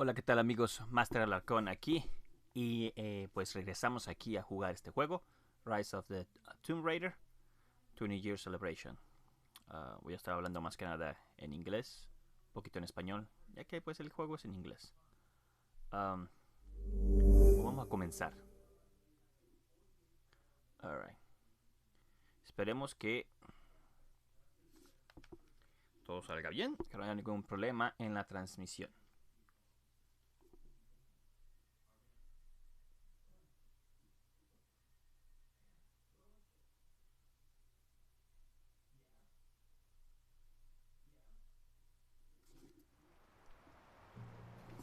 Hola, ¿qué tal amigos? Master Alarcon aquí y pues regresamos aquí a jugar este juego, Rise of the Tomb Raider 20 Year Celebration. Voy a estar hablando más que nada en inglés, un poquito en español, ya que pues el juego es en inglés. Um, Vamos a comenzar. Alright. Esperemos que todo salga bien, que no haya ningún problema en la transmisión.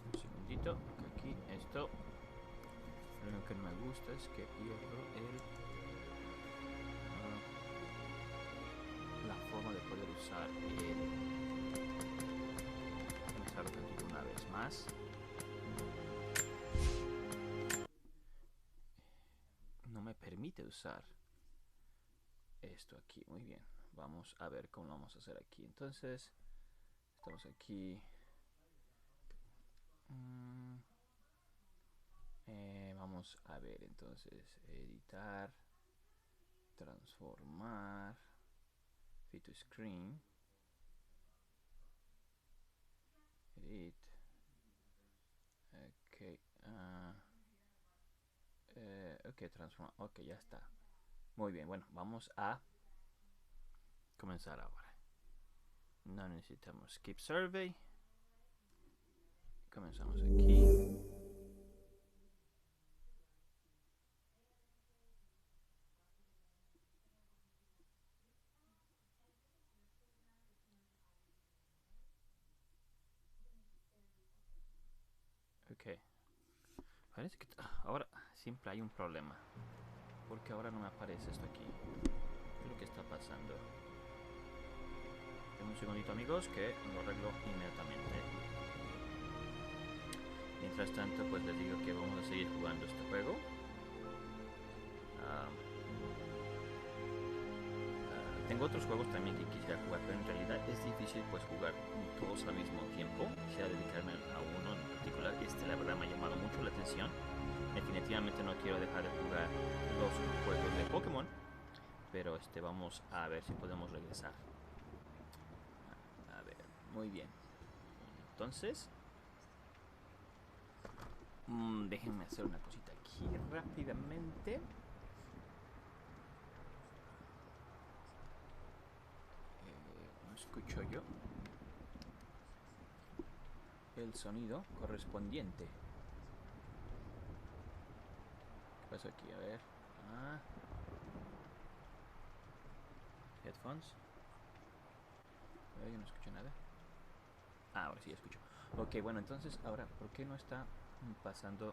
Un segundito, que aquí esto. Lo único que no me gusta es que pierdo la forma de poder usar comenzar una vez más. No me permite usar esto aquí. Muy bien, vamos a ver cómo lo vamos a hacer aquí. Entonces estamos aquí. Vamos a ver, entonces editar, transformar, fit to screen, edit. Ok, ok, transforma. Ok, ya está. Muy bien, bueno, vamos a comenzar ahora. No necesitamos skip survey. Comenzamos aquí. Ok. Parece que ahora siempre hay un problema. Porque ahora no me aparece esto aquí. ¿Qué es lo que está pasando? Denme un segundito amigos que lo arreglo inmediatamente. Mientras tanto pues les digo que vamos a seguir jugando este juego. Tengo otros juegos también que quisiera jugar, pero en realidad es difícil pues jugar todos al mismo tiempo. Quisiera dedicarme a uno en particular. Este la verdad me ha llamado mucho la atención. Definitivamente no quiero dejar de jugar los juegos de Pokémon, pero vamos a ver si podemos regresar. A ver, muy bien. Entonces, déjenme hacer una cosita aquí rápidamente. No escucho yo el sonido correspondiente. ¿Qué pasa aquí? A ver. Headphones. A ver, yo no escucho nada. Ahora sí escucho. Ok, bueno, entonces ahora, ¿por qué no está pasando?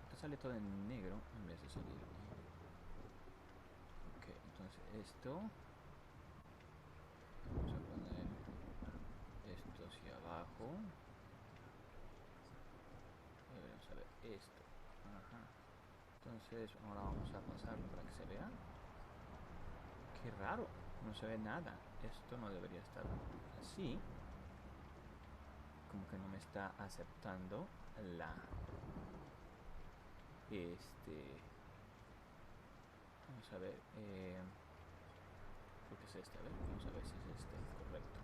¿Por qué sale todo en negro en vez de salir? Ok, entonces esto. Vamos a poner esto hacia abajo. Vamos a ver esto. Ajá. Entonces ahora vamos a pasarlo para que se vea. Qué raro, no se ve nada. Esto no debería estar así. Como que no me está aceptando la vamos a ver creo que es este. A ver, vamos a ver si es este correcto.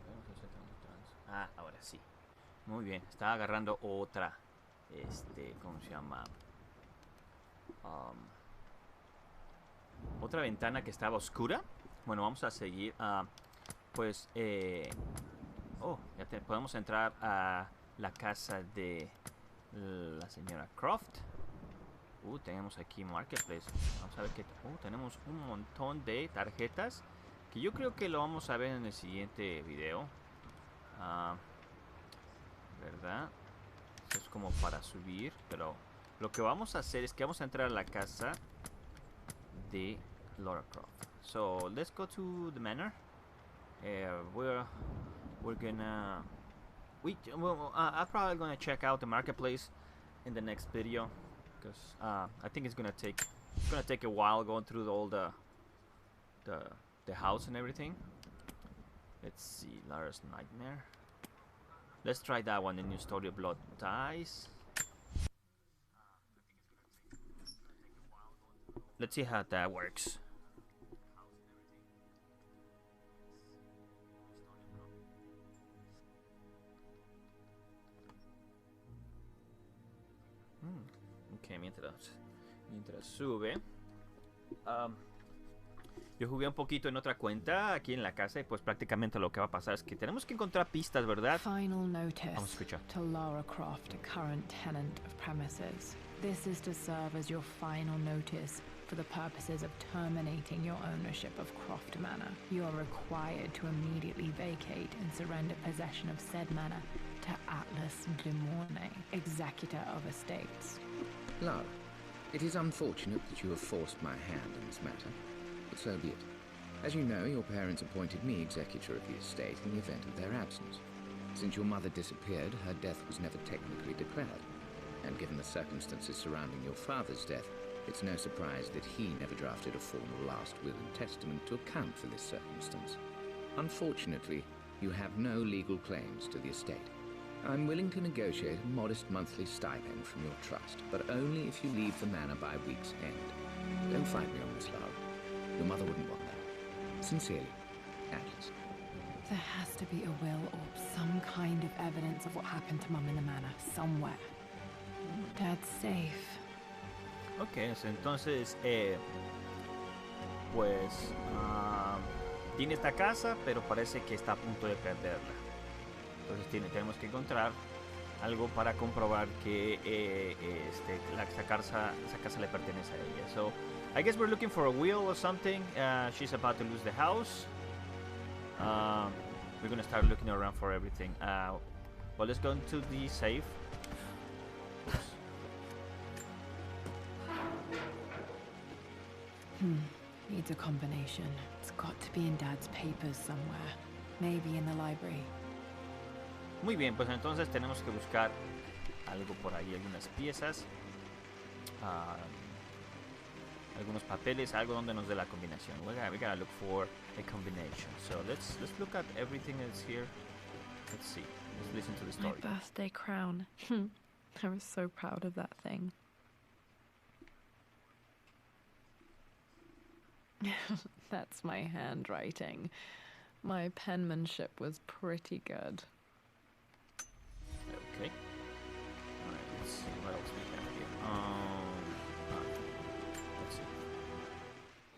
Vamos a hacer trans. Ahora sí. Muy bien, está agarrando otra ¿cómo se llama? Otra ventana que estaba oscura. Bueno, vamos a seguir. Pues ya podemos entrar a la casa de la señora Croft. Tenemos aquí Marketplace. Vamos a ver qué. Tenemos un montón de tarjetas que yo creo que lo vamos a ver en el siguiente video. ¿Verdad? Esto es como para subir, pero lo que vamos a hacer es que vamos a entrar a la casa de Lara Croft. So let's go to the manor. We're gonna I'm probably gonna check out the marketplace in the next video because I think it's gonna take a while going through all the house and everything. Let's see, Lara's Nightmare. Let's try that one. The new story of blood ties. Let's see how that works. Ok, mientras sube. Yo jugué un poquito en otra cuenta aquí en la casa y pues prácticamente lo que va a pasar es que tenemos que encontrar pistas, ¿verdad? Final notice Vamos a escuchar. to Lara Croft, current tenant of premises. This is to serve as your final notice for the purposes of terminating your ownership of Croft Manor. You are required to immediately vacate and surrender possession of said manor to Atlas de Mornay, executor of estates. Lara, it is unfortunate that you have forced my hand in this matter, but so be it. As you know, your parents appointed me executor of the estate in the event of their absence. Since your mother disappeared, her death was never technically declared. And given the circumstances surrounding your father's death, it's no surprise that he never drafted a formal last will and testament to account for this circumstance. Unfortunately, you have no legal claims to the estate. I'm willing to negotiate a modest monthly stipend from your trust, but only if you leave the manor by week's end. Don't fight me on this, Lara. Your mother wouldn't want that. Sincerely, Atlas. There has to be a will or some kind of evidence of what happened to Mum in the manor, somewhere. Dad's safe. Ok, entonces, pues, tiene esta casa, pero parece que está a punto de perderla. Entonces tenemos que encontrar algo para comprobar que esa casa le pertenece a ella. So, I guess we're looking for a will or something. She's about to lose the house. We're gonna start looking around for everything. Well, let's go into the safe. Needs a combination. It's got to be in Dad's papers somewhere. Maybe in the library. Muy bien, pues entonces tenemos que buscar algo por ahí, algunas piezas, algunos papeles, algo donde nos dé la combinación. We gotta look for a combination. So let's look at everything that's here. Let's see. Let's listen to the story. My birthday crown. I was so proud of that thing. That's my handwriting. My penmanship was pretty good. Okay. Alright, let's see what else we have here. Let's see.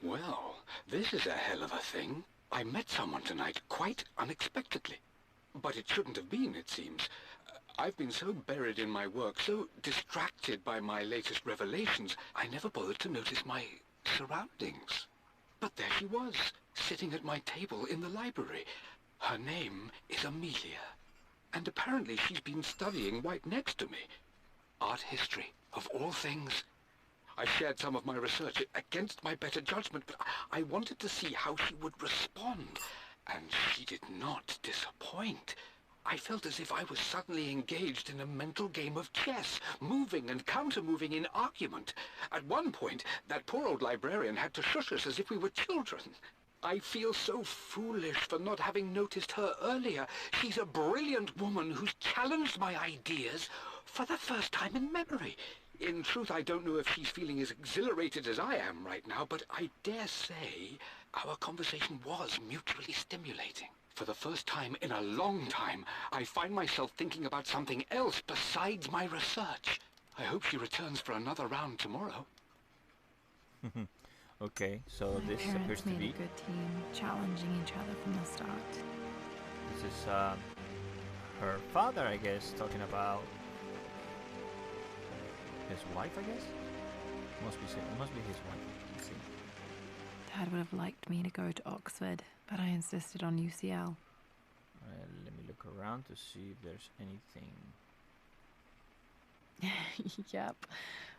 Well, this is a hell of a thing. I met someone tonight quite unexpectedly. But it shouldn't have been, it seems. I've been so buried in my work, so distracted by my latest revelations, I never bothered to notice my surroundings. But there she was, sitting at my table in the library. Her name is Amelia. And apparently she's been studying right next to me. Art history, of all things. I shared some of my research against my better judgment, but I wanted to see how she would respond. And she did not disappoint. I felt as if I was suddenly engaged in a mental game of chess, moving and counter-moving in argument. At one point, that poor old librarian had to shush us as if we were children. I feel so foolish for not having noticed her earlier. She's a brilliant woman who's challenged my ideas for the first time in memory. In truth, I don't know if she's feeling as exhilarated as I am right now, but I dare say our conversation was mutually stimulating. For the first time in a long time, I find myself thinking about something else besides my research. I hope she returns for another round tomorrow. Okay, so My this appears parents to made be... a good team, challenging each other from the start. This is her father, I guess, talking about his wife, I guess? Must be his wife. Let's see. Dad would have liked me to go to Oxford, but I insisted on UCL. Let me look around to see if there's anything. Yep,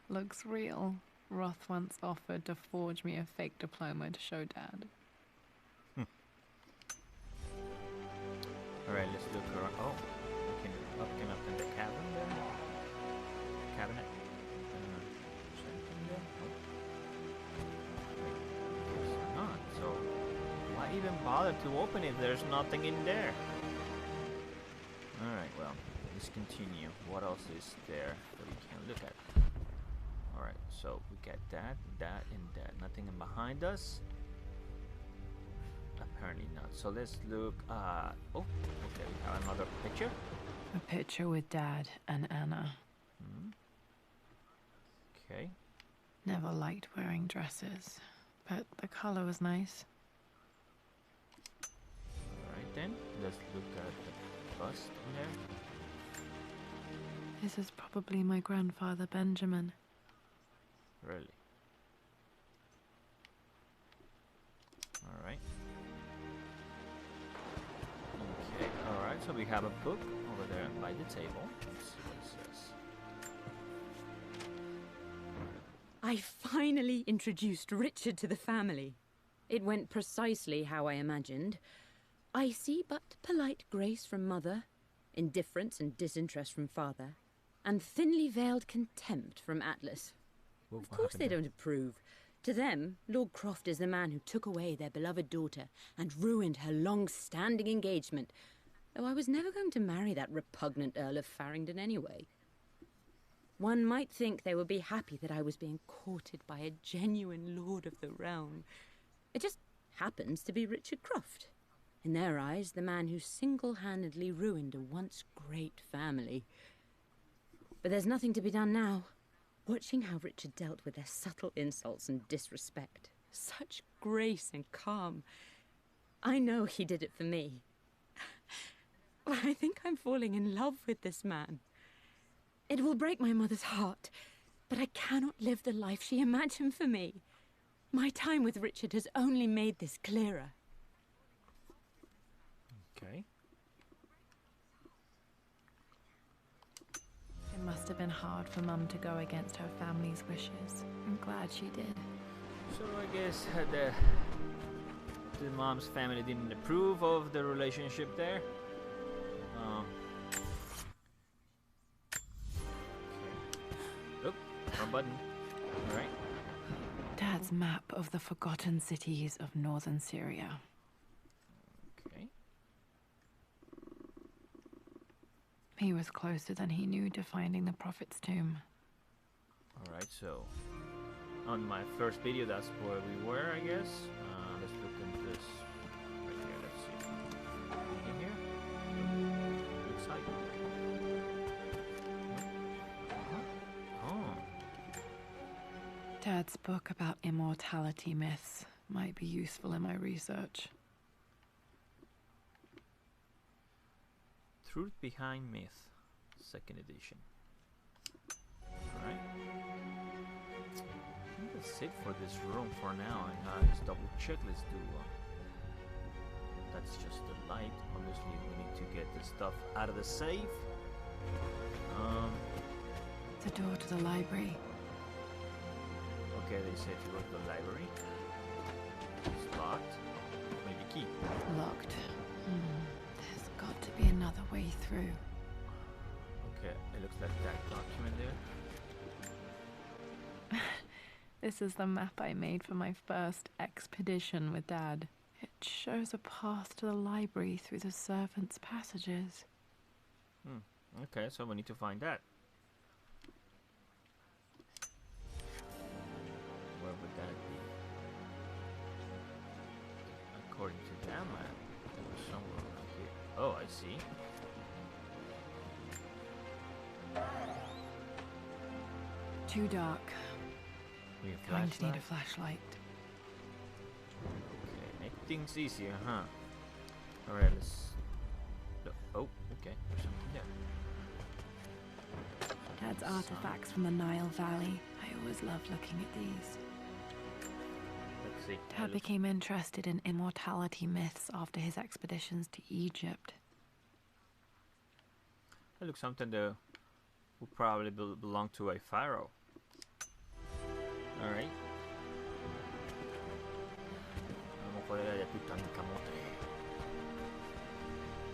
looks real. Roth once offered to forge me a fake diploma to show Dad. Alright, let's look around. Oh, looking up in the cabin there. Cabinet. Something there. Oh. Wait, guess not. So, why even bother to open it? There's nothing in there. Alright. Alright, well, let's continue. What else is there that we can look at? Alright, so we got that, that, and that. Nothing in behind us? Apparently not. So let's look at... Oh, okay, we have another picture. A picture with Dad and Anna. Okay. Never liked wearing dresses, but the color was nice. Alright then, let's look at the bust in there. This is probably my grandfather Benjamin. Really? Alright. Okay, alright, so we have a book over there by the table. Let's see what it says. I finally introduced Richard to the family. It went precisely how I imagined. I see but polite grace from mother, indifference and disinterest from father, and thinly veiled contempt from Atlas. Of course they don't approve. To them, Lord Croft is the man who took away their beloved daughter and ruined her long-standing engagement, though I was never going to marry that repugnant Earl of Farringdon anyway. One might think they would be happy that I was being courted by a genuine lord of the realm. It just happens to be Richard Croft. In their eyes, the man who single-handedly ruined a once great family. But there's nothing to be done now. Watching how Richard dealt with their subtle insults and disrespect. Such grace and calm. I know he did it for me. I think I'm falling in love with this man. It will break my mother's heart, but I cannot live the life she imagined for me. My time with Richard has only made this clearer. Okay. It must have been hard for Mum to go against her family's wishes. I'm glad she did. So I guess the mom's family didn't approve of the relationship there. Okay. Oh, wrong button. Alright. Dad's map of the forgotten cities of northern Syria. Okay. He was closer than he knew to finding the Prophet's tomb. Alright, so on my first video, that's where we were, I guess. Let's look at this right here. Let's see. In here? Looks like. Oh. Dad's book about immortality myths might be useful in my research. Truth Behind Myth, 2nd edition. Alright. That's it for this room for now, and let's double check. Let's do. That's just the light. Obviously, we need to get the stuff out of the safe. The door to the library. Okay, they said to go to the library. It's locked. Maybe key. Locked. There's got to be another way through. Okay, it looks like that document there. This is the map I made for my first expedition with Dad. It shows a path to the library through the servants' passages. Okay, so we need to find that. Where would that be? According to that map, it was somewhere around here. Oh, I see. Too dark. We have Going to need flashlight. a flashlight. Okay, make things easier, huh? Alright, let's... Oh, okay, there's something there. Dad's artifacts from the Nile Valley. I always loved looking at these. Let's see. Dad became interested in immortality myths after his expeditions to Egypt. That looks something that would probably belong to a pharaoh. Alright. A lo mejor era de Tutankamote.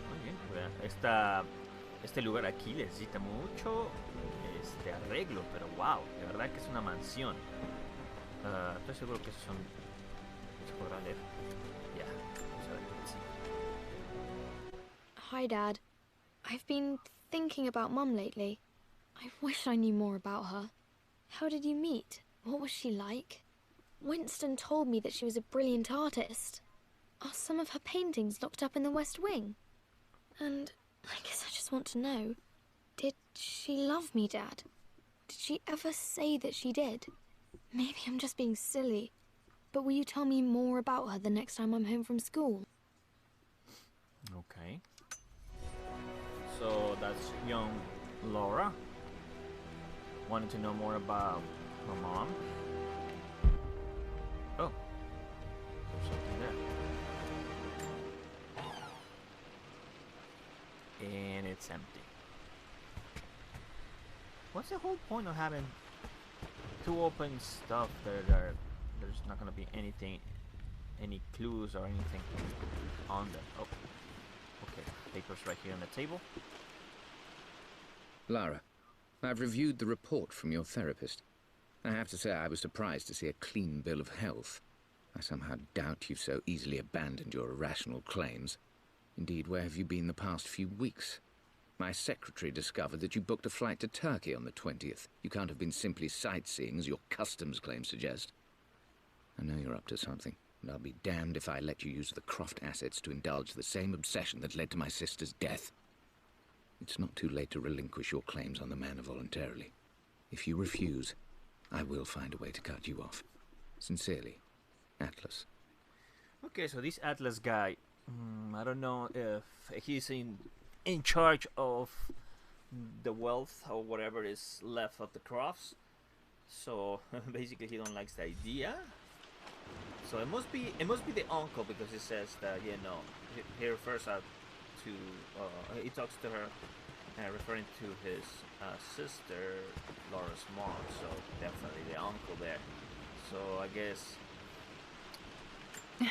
Muy bien, vean, este lugar aquí necesita mucho arreglo, pero wow, de verdad que es una mansión. Estoy seguro que esos son... ¿Se podrá leer? Ya, vamos a ver. Sí. Hi, Dad. I've been thinking about Mum lately. I wish I knew more about her. How did you meet? What was she like? Winston told me that she was a brilliant artist. Are some of her paintings locked up in the West Wing? And I guess I just want to know, did she love me, Dad? Did she ever say that she did? Maybe I'm just being silly, but will you tell me more about her the next time I'm home from school? Okay. So that's young Laura. Wanted to know more about her mom. Oh, there's something there. And it's empty. What's the whole point of having two open stuff there's not gonna be anything, any clues or anything on them? Oh, okay. Papers right here on the table. Lara, I've reviewed the report from your therapist. I have to say I was surprised to see a clean bill of health. I somehow doubt you've so easily abandoned your irrational claims. Indeed, where have you been the past few weeks? My secretary discovered that you booked a flight to Turkey on the 20th. You can't have been simply sightseeing, as your customs claims suggest. I know you're up to something, and I'll be damned if I let you use the Croft assets to indulge the same obsession that led to my sister's death. It's not too late to relinquish your claims on the manor voluntarily. If you refuse, I will find a way to cut you off. Sincerely, Atlas. Okay, so this Atlas guy, I don't know if he's in charge of the wealth or whatever is left of the Crofts. So basically, he don't likes the idea. So it must be the uncle, because it says that he refers out to he talks to her, referring to his sister Laura's mom. So definitely the uncle there. So I guess he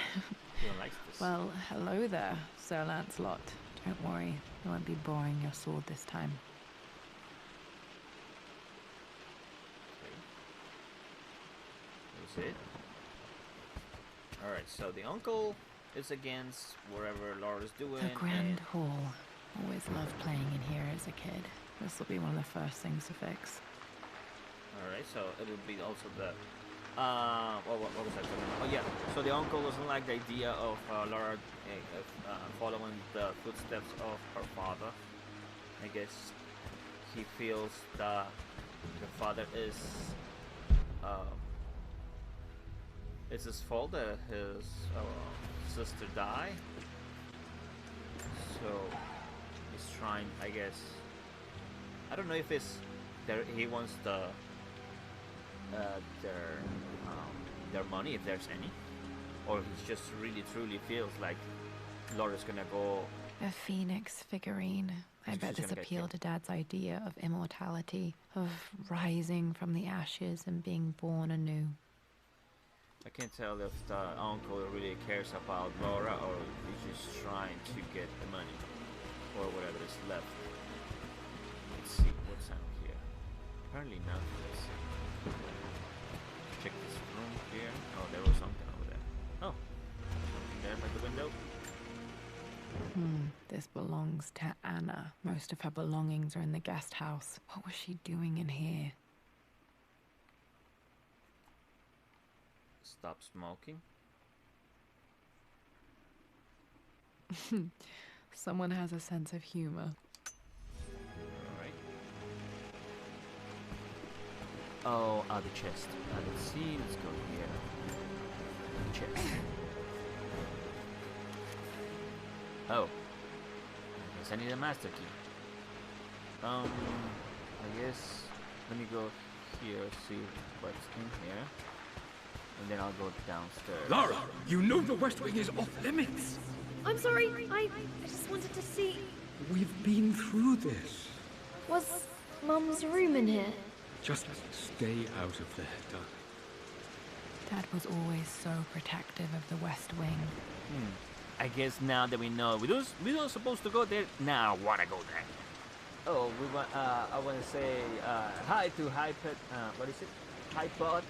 don't like this. Well, hello there, Sir Lancelot. Don't worry, I won't be boring your sword this time. Okay. That's it. Alright, so the uncle is against wherever Laura's doing. The Grand Hall. Always loved playing in here as a kid. This will be one of the first things to fix. Alright, so it will be also the what was I talking about? Oh yeah, so the uncle doesn't like the idea of Laura following the footsteps of her father. I guess he feels that the father is it's his fault that his sister died. So he's trying, I guess. I don't know if it's there. He wants their money, if there's any, or he just really truly feels like Laura's gonna go. A phoenix figurine. I bet this appealed to Dad's idea of immortality, of rising from the ashes and being born anew. I can't tell if the uncle really cares about Laura or he's just trying to get the money or whatever is left. Let's see what's out here. Apparently nothing. Let's see. Check this room here. Oh, there was something over there. Oh, something there by the window. This belongs to Anna. Most of her belongings are in the guest house. What was she doing in here? Stop smoking. Someone has a sense of humor. Alright. Oh, the chest. Let's see. Let's go here. Chest. Oh. I guess I need a master key. I guess let me go here, see what's in here. And then I'll go downstairs. Lara, you know the West Wing is off limits. I'm sorry, I just wanted to see. We've been through this. Was Mum's room in here? Just stay out of there, darling. Dad was always so protective of the West Wing. I guess now that we know we don't supposed to go there. Now I wanna go there. Oh, we want. I wanna say hi to Hypet. What is it? Hypot.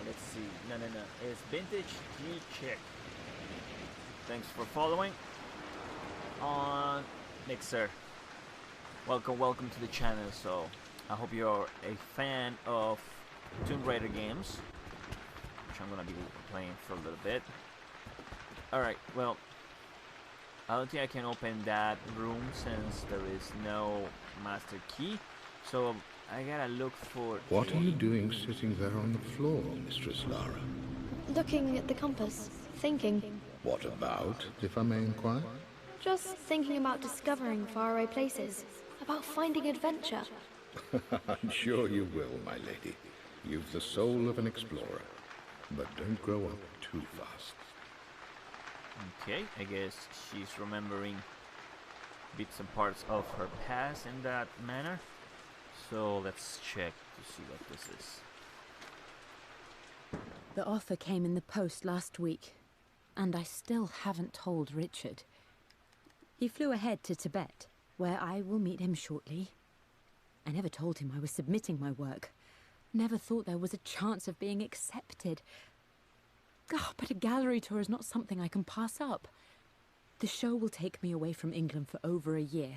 Let's see. No. It's Vintage G Check. Thanks for following. on Mixer. Welcome to the channel. So I hope you're a fan of Tomb Raider games, which I'm gonna be playing for a little bit. Alright, well, I don't think I can open that room since there is no master key, so I gotta look for... What are you doing sitting there on the floor, Mistress Lara? Looking at the compass, thinking. What about, if I may inquire? Just thinking about discovering faraway places, about finding adventure. I'm sure you will, my lady. You've the soul of an explorer. But don't grow up too fast. Okay, I guess she's remembering bits and parts of her past in that manner. So let's check to see what this is. The offer came in the post last week, and I still haven't told Richard. He flew ahead to Tibet, where I will meet him shortly. I never told him I was submitting my work. Never thought there was a chance of being accepted. Oh, but a gallery tour is not something I can pass up. The show will take me away from England for over a year.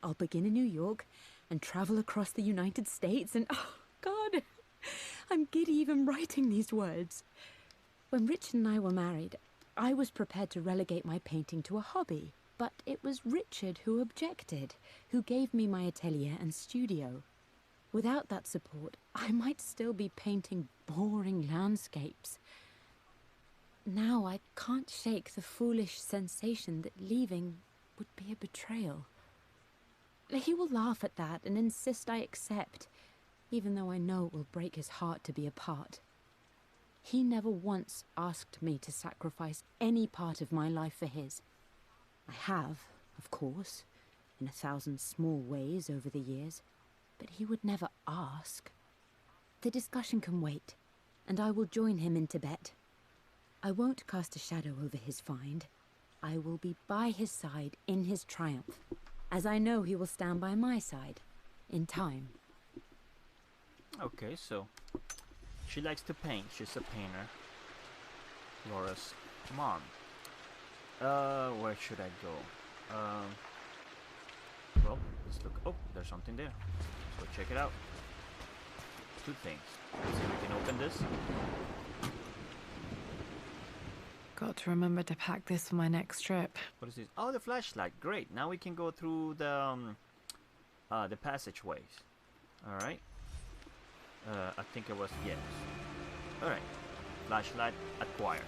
I'll begin in New York and travel across the United States and... oh, God! I'm giddy even writing these words. When Richard and I were married, I was prepared to relegate my painting to a hobby. But it was Richard who objected, who gave me my atelier and studio. Without that support, I might still be painting boring landscapes. Now I can't shake the foolish sensation that leaving would be a betrayal. He will laugh at that and insist I accept, even though I know it will break his heart to be apart. He never once asked me to sacrifice any part of my life for his. I have, of course, in 1,000 small ways over the years, but he would never ask. The discussion can wait, and I will join him in Tibet. I won't cast a shadow over his find. I will be by his side in his triumph, as I know he will stand by my side, in time. Okay, so she likes to paint. She's a painter. Laura's mom. Where should I go? Well, let's look. Oh, there's something there. So check it out. Two things. Let's see if we can open this. Got to remember to pack this for my next trip. What is this? Oh, the flashlight. Great. Now we can go through the passageways. All right. I think it was yes. All right. Flashlight acquired.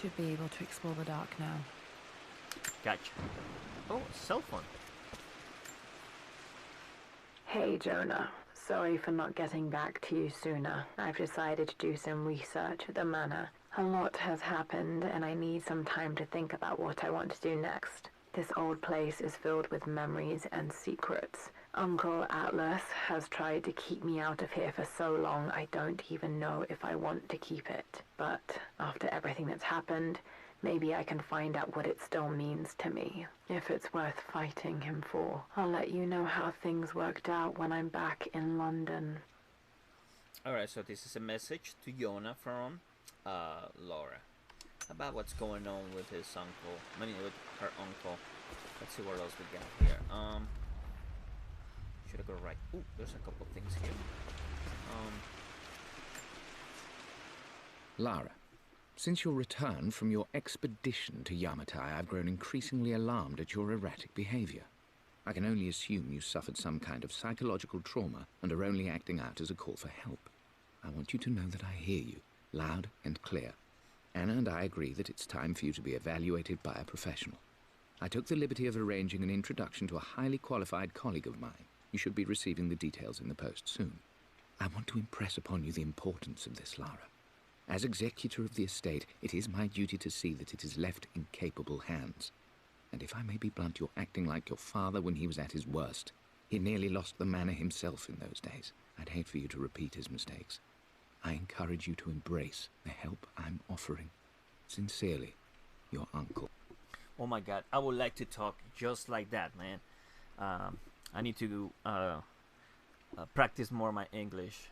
Should be able to explore the dark now. Gotcha. Oh, cell phone. Hey Jonah, sorry for not getting back to you sooner. I've decided to do some research at the manor. A lot has happened and I need some time to think about what I want to do next. This old place is filled with memories and secrets. Uncle Atlas has tried to keep me out of here for so long I don't even know if I want to keep it. But after everything that's happened, maybe I can find out what it still means to me. If it's worth fighting him for. I'll let you know how things worked out when I'm back in London. Alright, so this is a message to Yona from Laura about what's going on with his uncle. I mean, with her uncle. Let's see what else we got here. Should I go right? Ooh, there's a couple things here. Lara, since your return from your expedition to Yamatai, I've grown increasingly alarmed at your erratic behavior. I can only assume you suffered some kind of psychological trauma and are only acting out as a call for help. I want you to know that I hear you, loud and clear. Anna and I agree that it's time for you to be evaluated by a professional. I took the liberty of arranging an introduction to a highly qualified colleague of mine. You should be receiving the details in the post soon. I want to impress upon you the importance of this, Lara. As executor of the estate, it is my duty to see that it is left in capable hands. And if I may be blunt, you're acting like your father when he was at his worst. He nearly lost the manor himself in those days. I'd hate for you to repeat his mistakes. I encourage you to embrace the help I'm offering. Sincerely, your uncle. Oh my god, I would like to talk just like that, man. I need to practice more my English.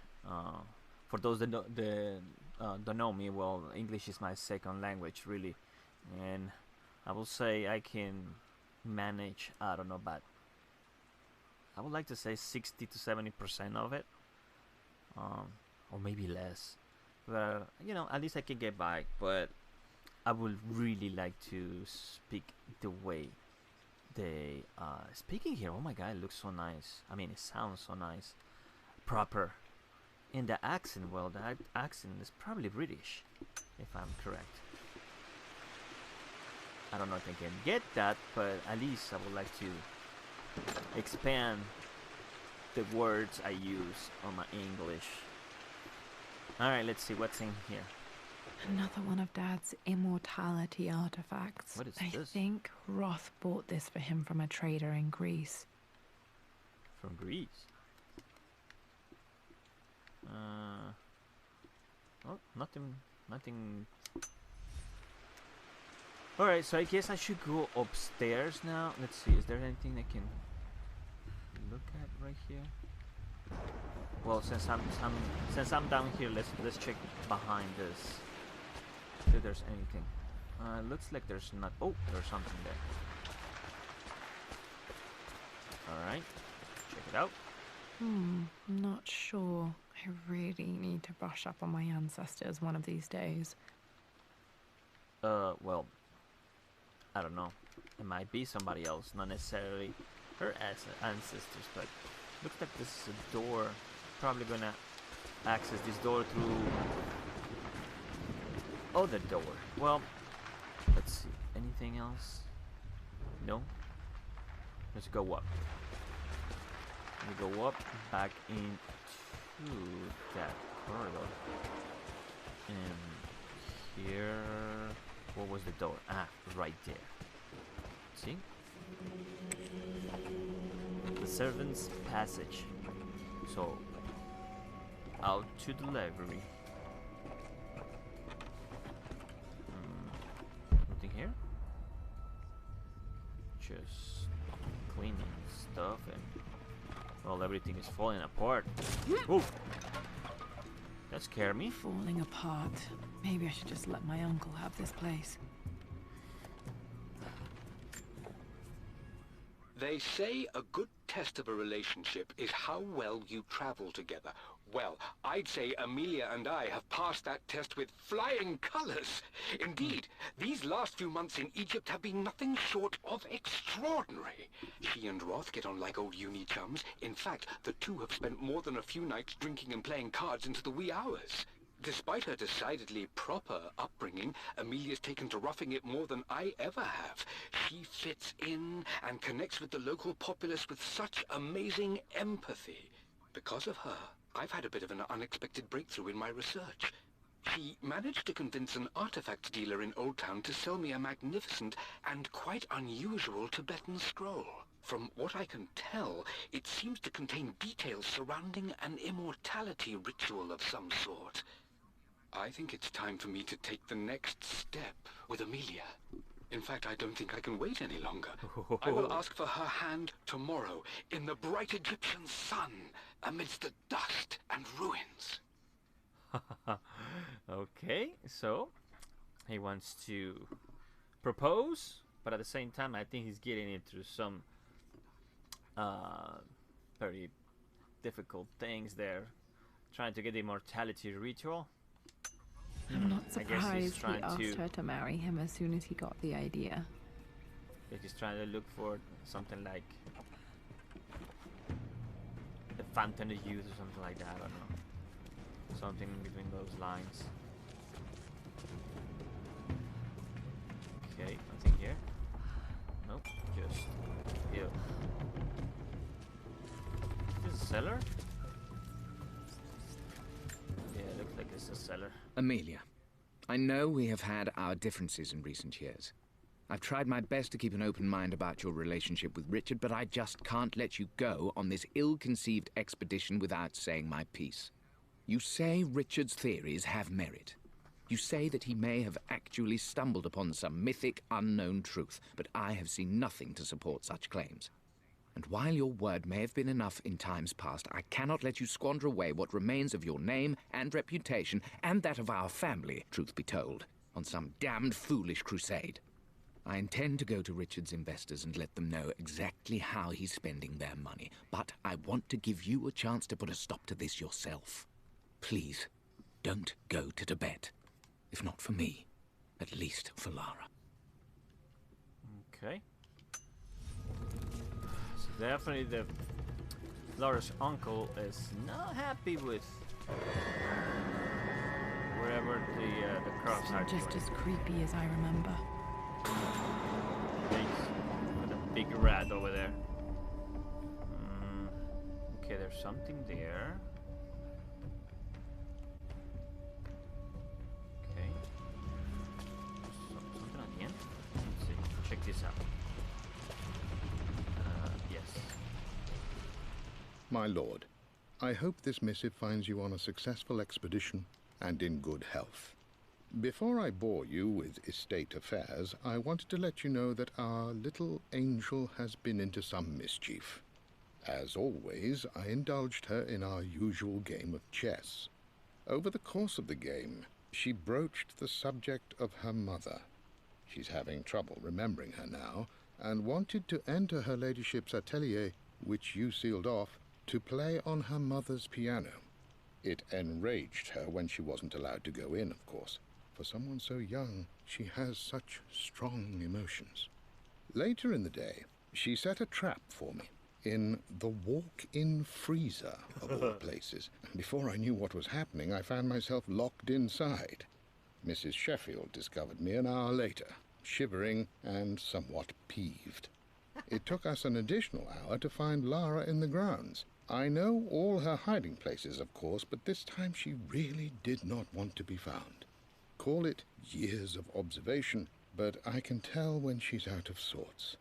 For those that don't know me, well, English is my second language, really. And I will say I can manage, I don't know, but I would like to say 60 to 70% of it, or maybe less. But at least I can get by. But I would really like to speak the way they speaking here. Oh my god, it looks so nice. I mean, it sounds so nice, proper. In the accent, well, that accent is probably British, if I'm correct. I don't know if I can get that, but at least I would like to expand the words I use on my English. Alright, let's see what's in here. Another one of Dad's immortality artifacts. What is I this? think Roth bought this for him from a trader in Greece. From Greece? Oh, nothing. Alright, so I guess I should go upstairs now. Let's see, is there anything I can look at right here? Well, since I'm down here, let's check behind this. See if there's anything. Looks like there's not. Oh, there's something there. Alright, check it out. Not sure. I really need to brush up on my ancestors one of these days. Well, I don't know. It might be somebody else, not necessarily her ancestors, but looks like this is a door. Probably gonna access this door through other door. Well, let's see. Anything else? No? Let's go up. We go up, back into that corridor. And here, what was the door? Ah, right there. See? The servant's passage. So, out to the library. Nothing here? Just cleaning stuff and, well, everything is falling apart. Oh! That scared me. Falling apart. Maybe I should just let my uncle have this place. They say a good test of a relationship is how well you travel together. Well, I'd say Amelia and I have passed that test with flying colors. Indeed, these last few months in Egypt have been nothing short of extraordinary. She and Roth get on like old uni chums. In fact, the two have spent more than a few nights drinking and playing cards into the wee hours. Despite her decidedly proper upbringing, Amelia's taken to roughing it more than I ever have. She fits in and connects with the local populace with such amazing empathy. Because of her, I've had a bit of an unexpected breakthrough in my research. She managed to convince an artifact dealer in Old Town to sell me a magnificent and quite unusual Tibetan scroll. From what I can tell, it seems to contain details surrounding an immortality ritual of some sort. I think it's time for me to take the next step with Amelia. In fact, I don't think I can wait any longer. I will ask for her hand tomorrow in the bright Egyptian sun amidst the dust and ruins. Okay, so he wants to propose, but at the same time, I think he's getting into some very difficult things there, trying to get the immortality ritual. I'm not I guess he's surprised he trying asked her to marry him as soon as he got the idea. He's trying to look for something like the Fountain of Youth or something like that. I don't know. Something between those lines. Okay, nothing here. Nope, just here. Is this a cellar? Yeah, it looks like it's a cellar. Amelia, I know we have had our differences in recent years. I've tried my best to keep an open mind about your relationship with Richard, but I just can't let you go on this ill-conceived expedition without saying my piece. You say Richard's theories have merit. You say that he may have actually stumbled upon some mythic, unknown truth, but I have seen nothing to support such claims. And while your word may have been enough in times past, I cannot let you squander away what remains of your name and reputation, and that of our family, truth be told, on some damned foolish crusade. I intend to go to Richard's investors and let them know exactly how he's spending their money. But I want to give you a chance to put a stop to this yourself. Please, don't go to Tibet. If not for me, at least for Lara. Okay. So definitely Lara's uncle is not happy with wherever the crops are Just going. as creepy as I remember. Thanks. Got a big rat over there. Okay, there's something there. Okay. Something on the end. Let's see. Check this out. Yes. My lord, I hope this missive finds you on a successful expedition and in good health. Before I bore you with estate affairs, I wanted to let you know that our little angel has been into some mischief. As always, I indulged her in our usual game of chess. Over the course of the game, she broached the subject of her mother. She's having trouble remembering her now, and wanted to enter her ladyship's atelier, which you sealed off, to play on her mother's piano. It enraged her when she wasn't allowed to go in, of course. For someone so young, she has such strong emotions. Later in the day, she set a trap for me in the walk-in freezer, of all places. And before I knew what was happening, I found myself locked inside. Mrs. Sheffield discovered me an hour later, shivering and somewhat peeved. It took us an additional hour to find Lara in the grounds. I know all her hiding places, of course, but this time she really did not want to be found. Call it years of observation, but I can tell when she's out of sorts.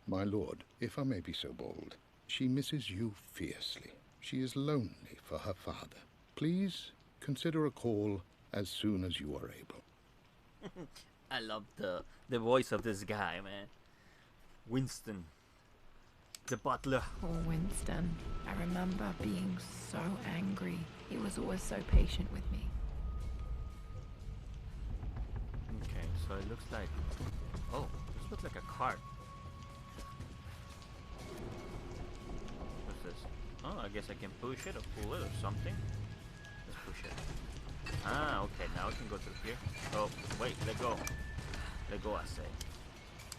My lord, if I may be so bold, she misses you fiercely. She is lonely for her father. Please consider a call as soon as you are able. I love the voice of this guy, man. Winston, the butler. Poor Winston. I remember being so angry. He was always so patient with me. Okay, so it looks like... Oh, this looks like a cart. What's this? Oh, I guess I can push it or pull it or something. Let's push it. Ah, okay, now I can go through here. Oh, wait, let go. Let go, I say.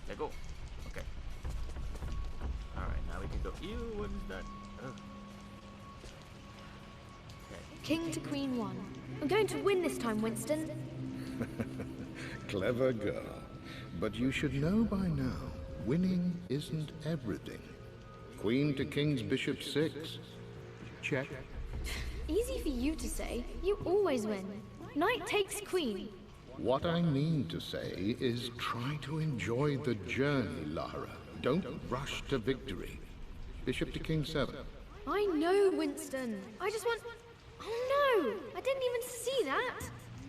Let go. Okay. Alright, now we can go. Ew, what is that? Ugh. Okay. King to Queen 1. I'm going to win this time, Winston. Clever girl. But you should know by now, winning isn't everything. Queen to King's Bishop 6. Check. Easy for you to say. You always win. Knight takes queen. What I mean to say is try to enjoy the journey, Lara. Don't rush to victory. Bishop to King 7. I know, Winston. I just want... Oh no! I didn't even see that!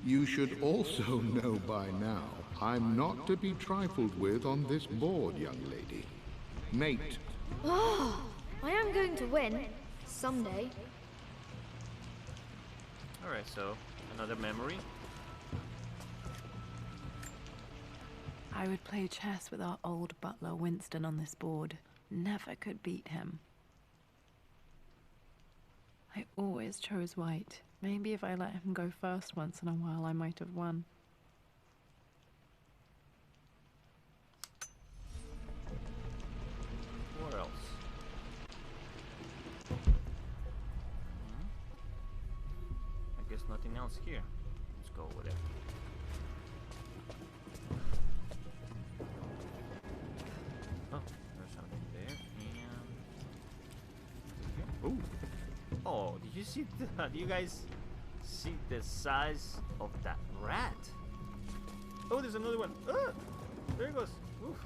You should also know by now, I'm not to be trifled with on this board, young lady. Mate. Oh, I am going to win. Someday. Alright, so another memory. I would play chess with our old butler Winston on this board. Never could beat him. I always chose white. Maybe if I let him go first once in a while, I might have won. Where else? I guess nothing else here. Let's go over there. Oh, there's something there. And... Ooh. Oh, did you see the... Do you guys see the size of that rat? Oh, there's another one. Ah, there it goes. Oof.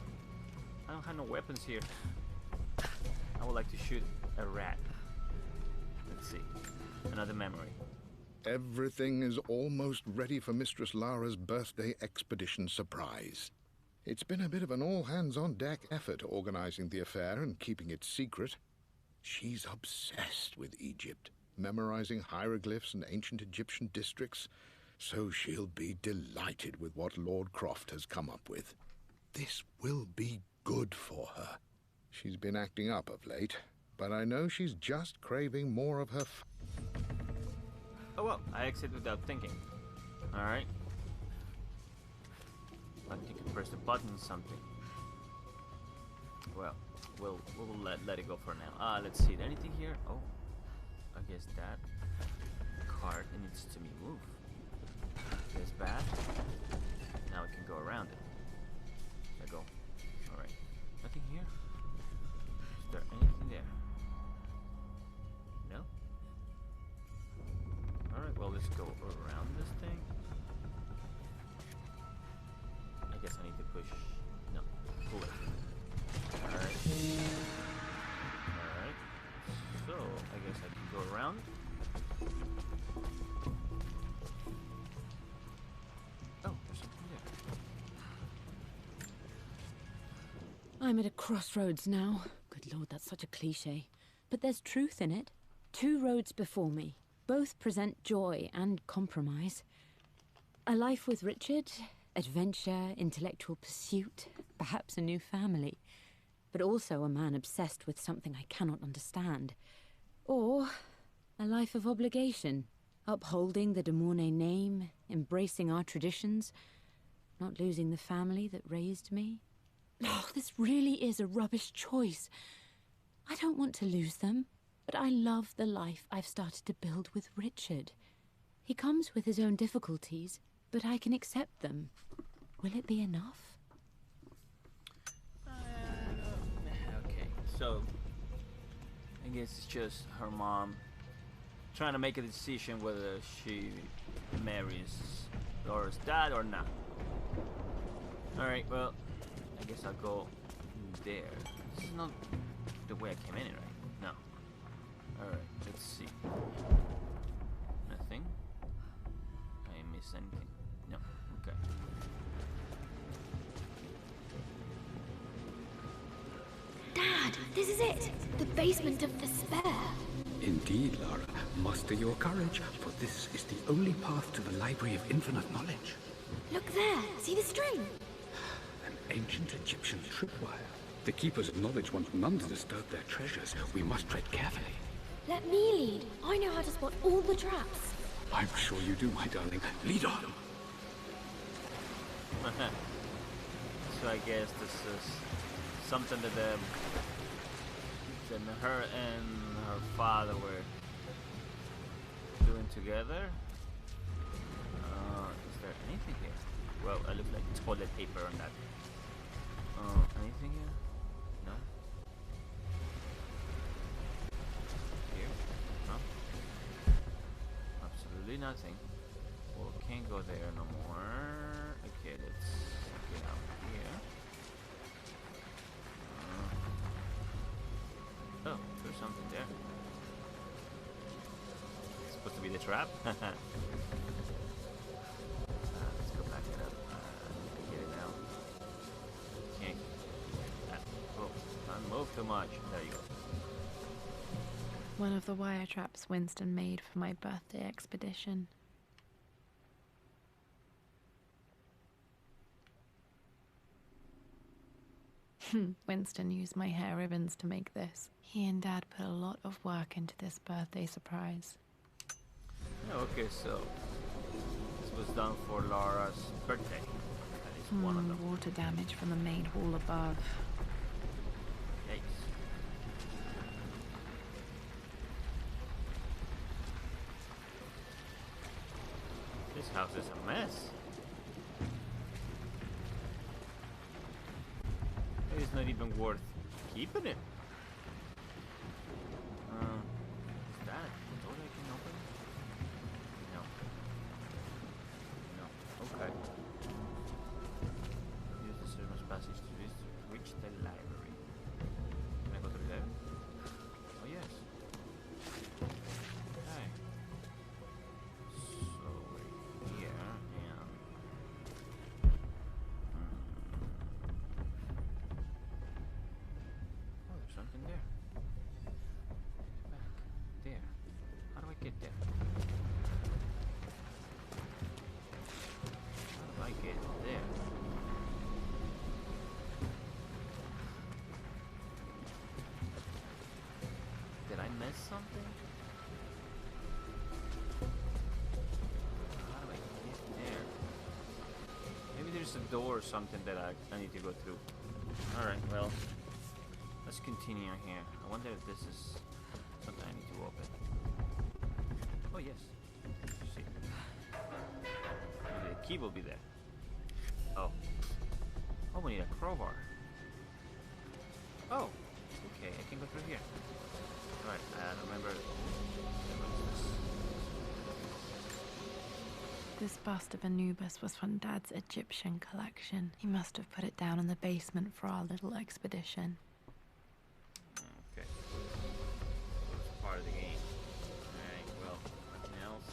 I don't have no weapons here. I would like to shoot a rat. Let's see. Another memory. Everything is almost ready for Mistress Lara's birthday expedition surprise. It's been a bit of an all-hands-on-deck effort organizing the affair and keeping it secret. She's obsessed with Egypt, memorizing hieroglyphs and ancient Egyptian districts, so she'll be delighted with what Lord Croft has come up with. This will be good for her. She's been acting up of late, but I know she's just craving more of her Oh well, I exit without thinking. Alright. Like you can press the button or something. Well, we'll let it go for now. Let's see. Anything here? Oh, I guess that card needs to be moved. There's bad. Now we can go around it. There we go. Alright. Nothing here? Is there anything there? No? Alright, well let's go around this thing. I guess I need to push. No, pull it. Alright. Alright. So, I guess I can go around. Oh, there's something there. I'm at a crossroads now. Good lord, that's such a cliche. But there's truth in it. 2 roads before me. Both present joy and compromise. A life with Richard, adventure, intellectual pursuit, perhaps a new family. But also a man obsessed with something I cannot understand. Or a life of obligation, upholding the de Mornay name, embracing our traditions, not losing the family that raised me. Oh, this really is a rubbish choice. I don't want to lose them, but I love the life I've started to build with Richard. He comes with his own difficulties, but I can accept them. Will it be enough? Okay, so I guess it's just her mom trying to make a decision whether she marries Laura's dad or not. Alright, well, I guess I'll go there. This is not the way I came in, right? No. Alright, let's see. Nothing. I miss anything? No. Okay. Dad, this is it! The basement of despair! Indeed, Lara. Muster your courage, for this is the only path to the Library of Infinite Knowledge. Look there! See the string? An ancient Egyptian tripwire. The Keepers of Knowledge want none to disturb their treasures. We must tread carefully. Let me lead. I know how to spot all the traps. I'm sure you do, my darling. Lead on. So I guess this is something that her and her father were doing together. Is there anything here? Well, I look like toilet paper on that. Anything here? No. Here? No. Absolutely nothing. Well, can't go there no more. Okay, let's get out here. Oh, there's something there. It's supposed to be the trap. Let's go back it up. I get it now. Can't. Oh, don't move too much. There you go. One of the wire traps Winston made for my birthday expedition. Winston used my hair ribbons to make this. He and Dad put a lot of work into this birthday surprise. Okay, so this was done for Laura's birthday. That is one of them. Water damage from the main hall above. Yikes. This house is a mess. It's not even worth keeping it. Is that a door I can open? No. No. Okay. Use the servant's passage to reach the library. Can I go through there? Oh yes. Okay. So we're here and oh, there's miss something? How do I get there? Maybe there's a door or something that I need to go through. Alright, well, let's continue here. I wonder if this is something I need to open. Oh, yes. Let's see. Maybe the key will be there. Oh. Oh, we need a crowbar. Oh, okay, I can go through here. Alright, remember This bust of Anubis was from Dad's Egyptian collection. He must have put it down in the basement for our little expedition. Okay. It's part of the game. Alright, well, nothing else.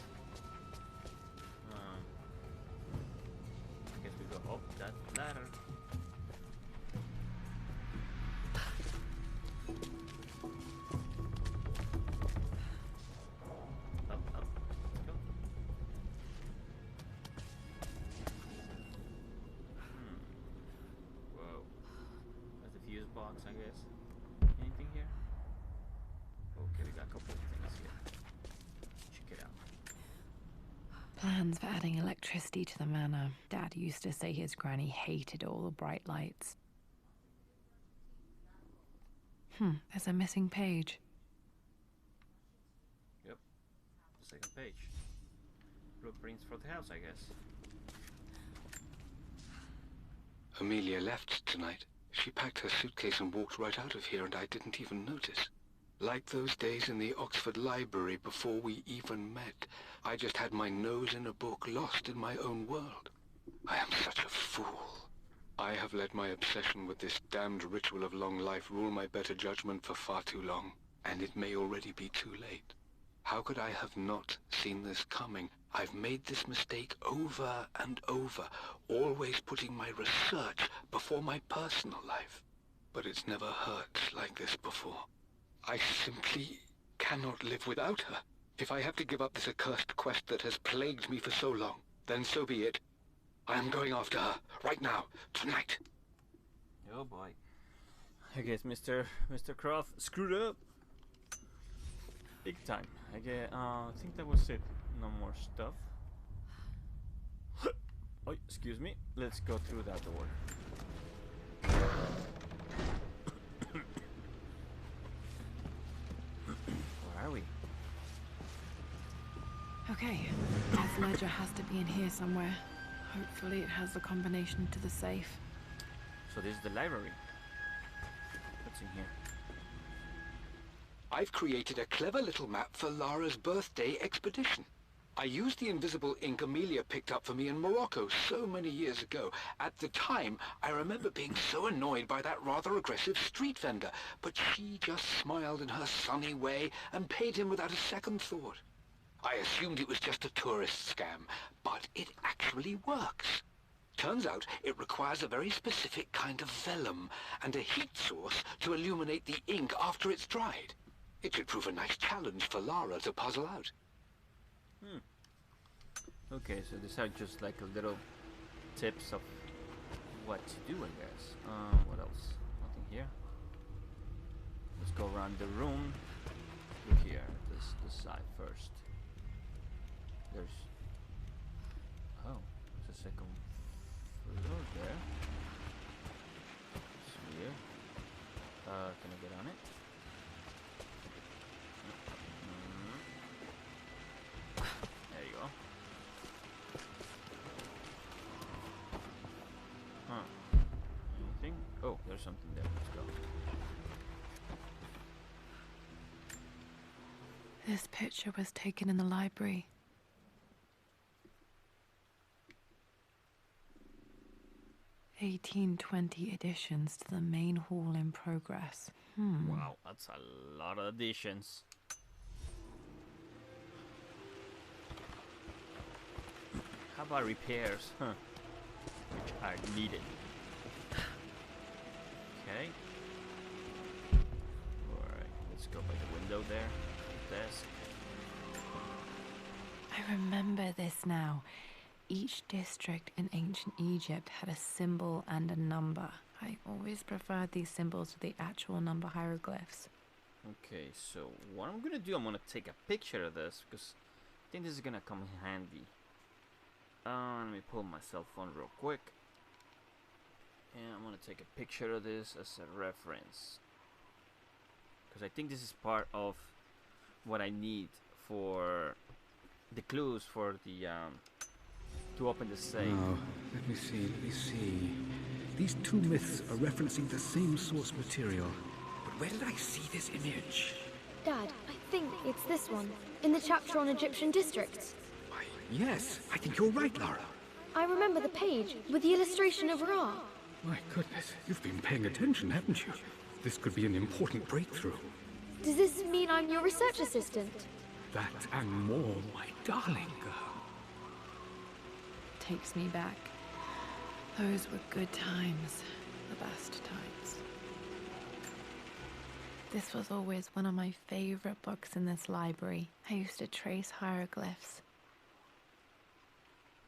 I guess we go up that ladder. Up, up. Let's go. Whoa. That's a fuse box, I guess. Anything here? Okay, we got a couple of things here. Check it out. Plans for adding electricity to the manor. Dad used to say his granny hated all the bright lights. There's a missing page. Yep. Second page. Blueprints for the house, I guess. Amelia left tonight. She packed her suitcase and walked right out of here, and I didn't even notice. Like those days in the Oxford Library before we even met. I just had my nose in a book, lost in my own world. I am such a fool. I have let my obsession with this damned ritual of long life rule my better judgment for far too long, and it may already be too late. How could I have not seen this coming? I've made this mistake over and over, always putting my research before my personal life. But it's never hurt like this before. I simply cannot live without her. If I have to give up this accursed quest that has plagued me for so long, then so be it. I am going after her, right now, tonight. Oh boy. I guess Mr. Croft screwed up. Big time. I think that was it. No more stuff. Oh, excuse me. Let's go through that door. Where are we? Okay, Dad's ledger has to be in here somewhere. Hopefully it has the combination to the safe. So this is the library. What's in here? I've created a clever little map for Lara's birthday expedition. I used the invisible ink Amelia picked up for me in Morocco so many years ago. At the time, I remember being so annoyed by that rather aggressive street vendor, but she just smiled in her sunny way and paid him without a second thought. I assumed it was just a tourist scam, but it actually works. Turns out it requires a very specific kind of vellum and a heat source to illuminate the ink after it's dried. It should prove a nice challenge for Lara to puzzle out. Okay, so these are just like a little tips of what to do, I guess. What else? Nothing here. Let's go around the room. Look here, this side first. There's a second floor there. It's weird. Can I get on it? There you go. Anything? Oh, there's something there. Let's go. This picture was taken in the library. (1820) additions to the main hall in progress. Wow, that's a lot of additions. How about repairs? Which are needed. Okay. Alright, let's go by the window there. Desk. I remember this now. Each district in ancient Egypt had a symbol and a number. I always preferred these symbols to the actual number hieroglyphs. Okay, so what I'm gonna do, I'm gonna take a picture of this because I think this is gonna come in handy. Let me pull my cell phone real quick. And I'm gonna take a picture of this as a reference. Because I think this is part of what I need for the clues for the to open the safe. Now, let me see. These two myths are referencing the same source material. But where did I see this image? Dad, I think it's this one, in the chapter on Egyptian districts. Why, yes, I think you're right, Lara. I remember the page with the illustration of Ra. My goodness, you've been paying attention, haven't you? This could be an important breakthrough. Does this mean I'm your research assistant? That and more, my darling girl. Takes me back. Those were good times. The best times. This was always one of my favorite books in this library. I used to trace hieroglyphs.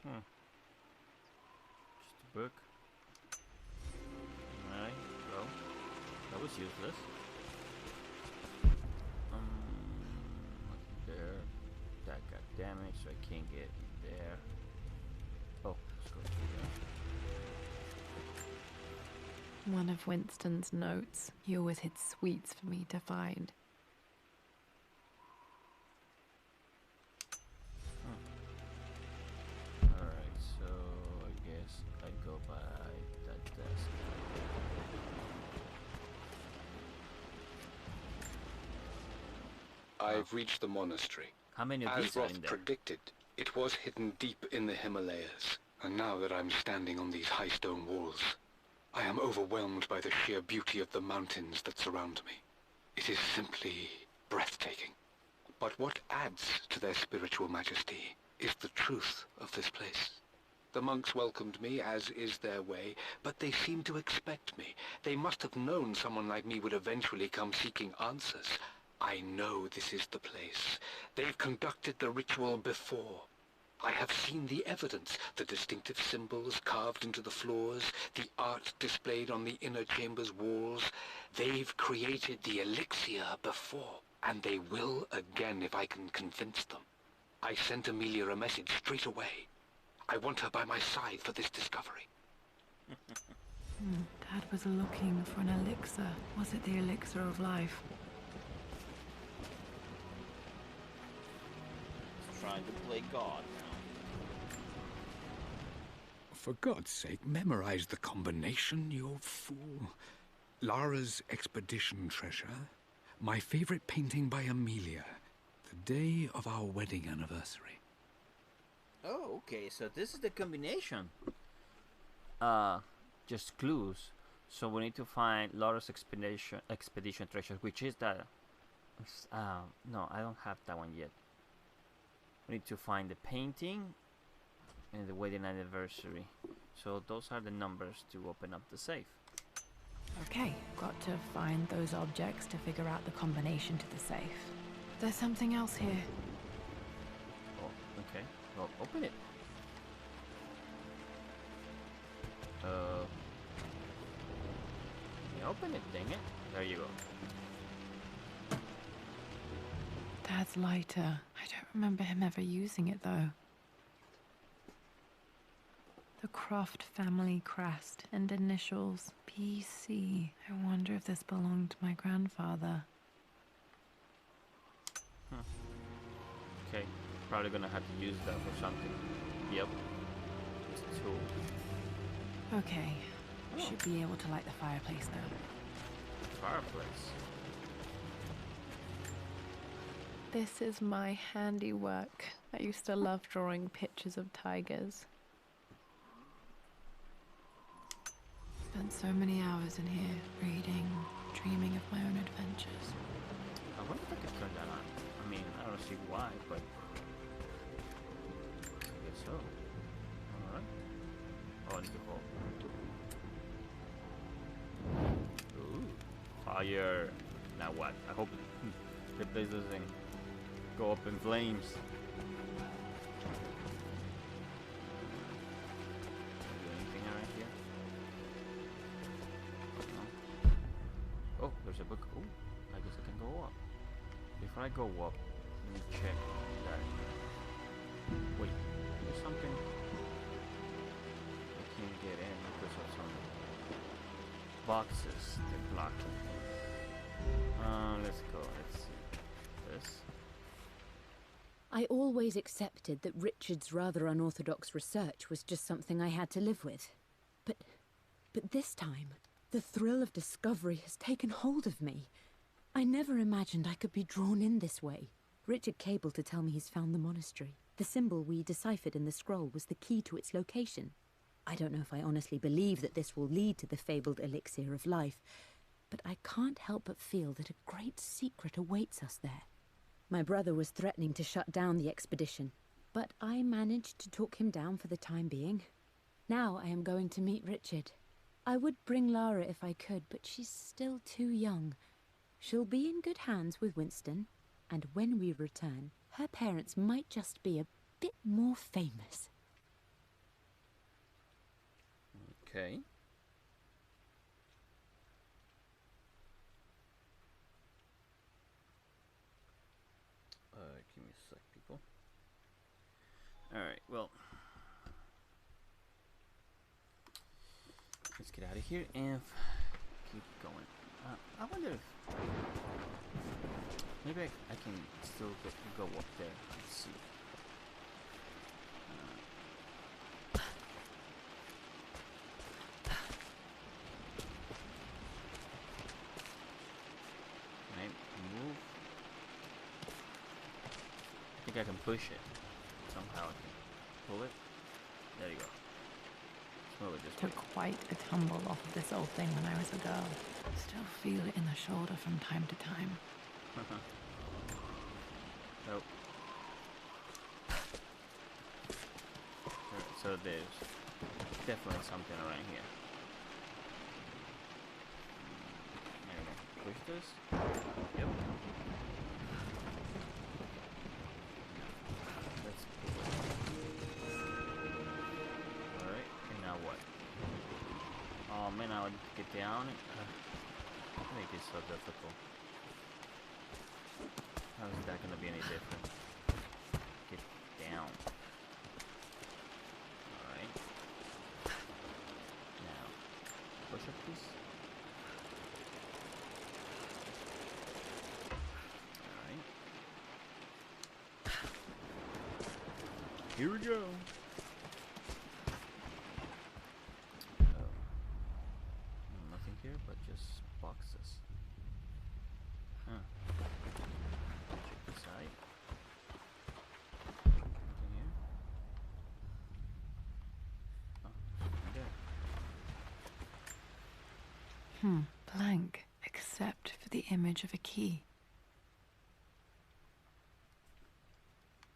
Just a book. Alright, well, that was useless. Nothing there. That got damaged, so I can't get there. Oh, let's go through there. One of Winston's notes. He always hid sweets for me to find. Alright, so I guess I go by that desk. I've reached the monastery. How many of As these are in Roth there? predicted, it was hidden deep in the Himalayas. And now that I'm standing on these high stone walls, I am overwhelmed by the sheer beauty of the mountains that surround me. It is simply breathtaking. But what adds to their spiritual majesty is the truth of this place. The monks welcomed me, as is their way, but they seemed to expect me. They must have known someone like me would eventually come seeking answers. I know this is the place. They've conducted the ritual before. I have seen the evidence, the distinctive symbols carved into the floors, the art displayed on the inner chamber's walls. They've created the elixir before, and they will again if I can convince them. I sent Amelia a message straight away. I want her by my side for this discovery. Dad was looking for an elixir. Was it the elixir of life? He's trying to play God now. For God's sake, memorize the combination, you fool. Lara's expedition treasure. My favorite painting by Amelia. The day of our wedding anniversary. Oh, okay, so this is the combination. Just clues. So we need to find Laura's expedition treasure, which is the... no, I don't have that one yet. We need to find the painting and the wedding anniversary. So those are the numbers to open up the safe. Okay, got to find those objects to figure out the combination to the safe. There's something else here. Oh, okay. Well, open it. Open it, dang it. There you go. Dad's lighter. I don't remember him ever using it, though. The Croft family crest and initials PC. I wonder if this belonged to my grandfather. Okay, probably gonna have to use that for something. Yep. It's a tool. Okay, should be able to light the fireplace now. Fireplace. This is my handiwork. I used to love drawing pictures of tigers. Spent so many hours in here, reading, dreaming of my own adventures. I wonder if I could turn that on. I mean, I don't see why, but I guess so. Alright. Oh, I need to hold. Ooh. Fire. Now what? I hope the place doesn't go up in flames. Anything around here? No. Oh, there's a book. Oh, I guess I can go up. Before I go up, let me check that. Wait, there's something I can't get in because of some boxes they're blocking. Let's go. Let's see this. I always accepted that Richard's rather unorthodox research was just something I had to live with. But this time, the thrill of discovery has taken hold of me. I never imagined I could be drawn in this way. Richard cabled to tell me he's found the monastery. The symbol we deciphered in the scroll was the key to its location. I don't know if I honestly believe that this will lead to the fabled elixir of life, but I can't help but feel that a great secret awaits us there. My brother was threatening to shut down the expedition, but I managed to talk him down for the time being. Now I am going to meet Richard. I would bring Lara if I could, but she's still too young. She'll be in good hands with Winston, and when we return, her parents might just be a bit more famous. Okay. Give me a sec, people. Alright, well. Let's get out of here and keep going. I wonder if maybe I can still go up there and see. Right, move. I think I can push it. Somehow I can pull it. There you go. Move it this way. Took quite a tumble off of this old thing when I was a girl. Still feel it in the shoulder from time to time. Nope. Alright, so there's definitely something around here. There we go. Push this. Yep. Let's pull it. Alright, and now what? Oh man, I would get down. Make it so difficult. How is that gonna be any different? Get down. Alright. Now, push up this. Alright. Here we go. Oh. Nothing here but just boxes. Huh. Check this side. Nothing here. Oh, something there. Blank, except for the image of a key.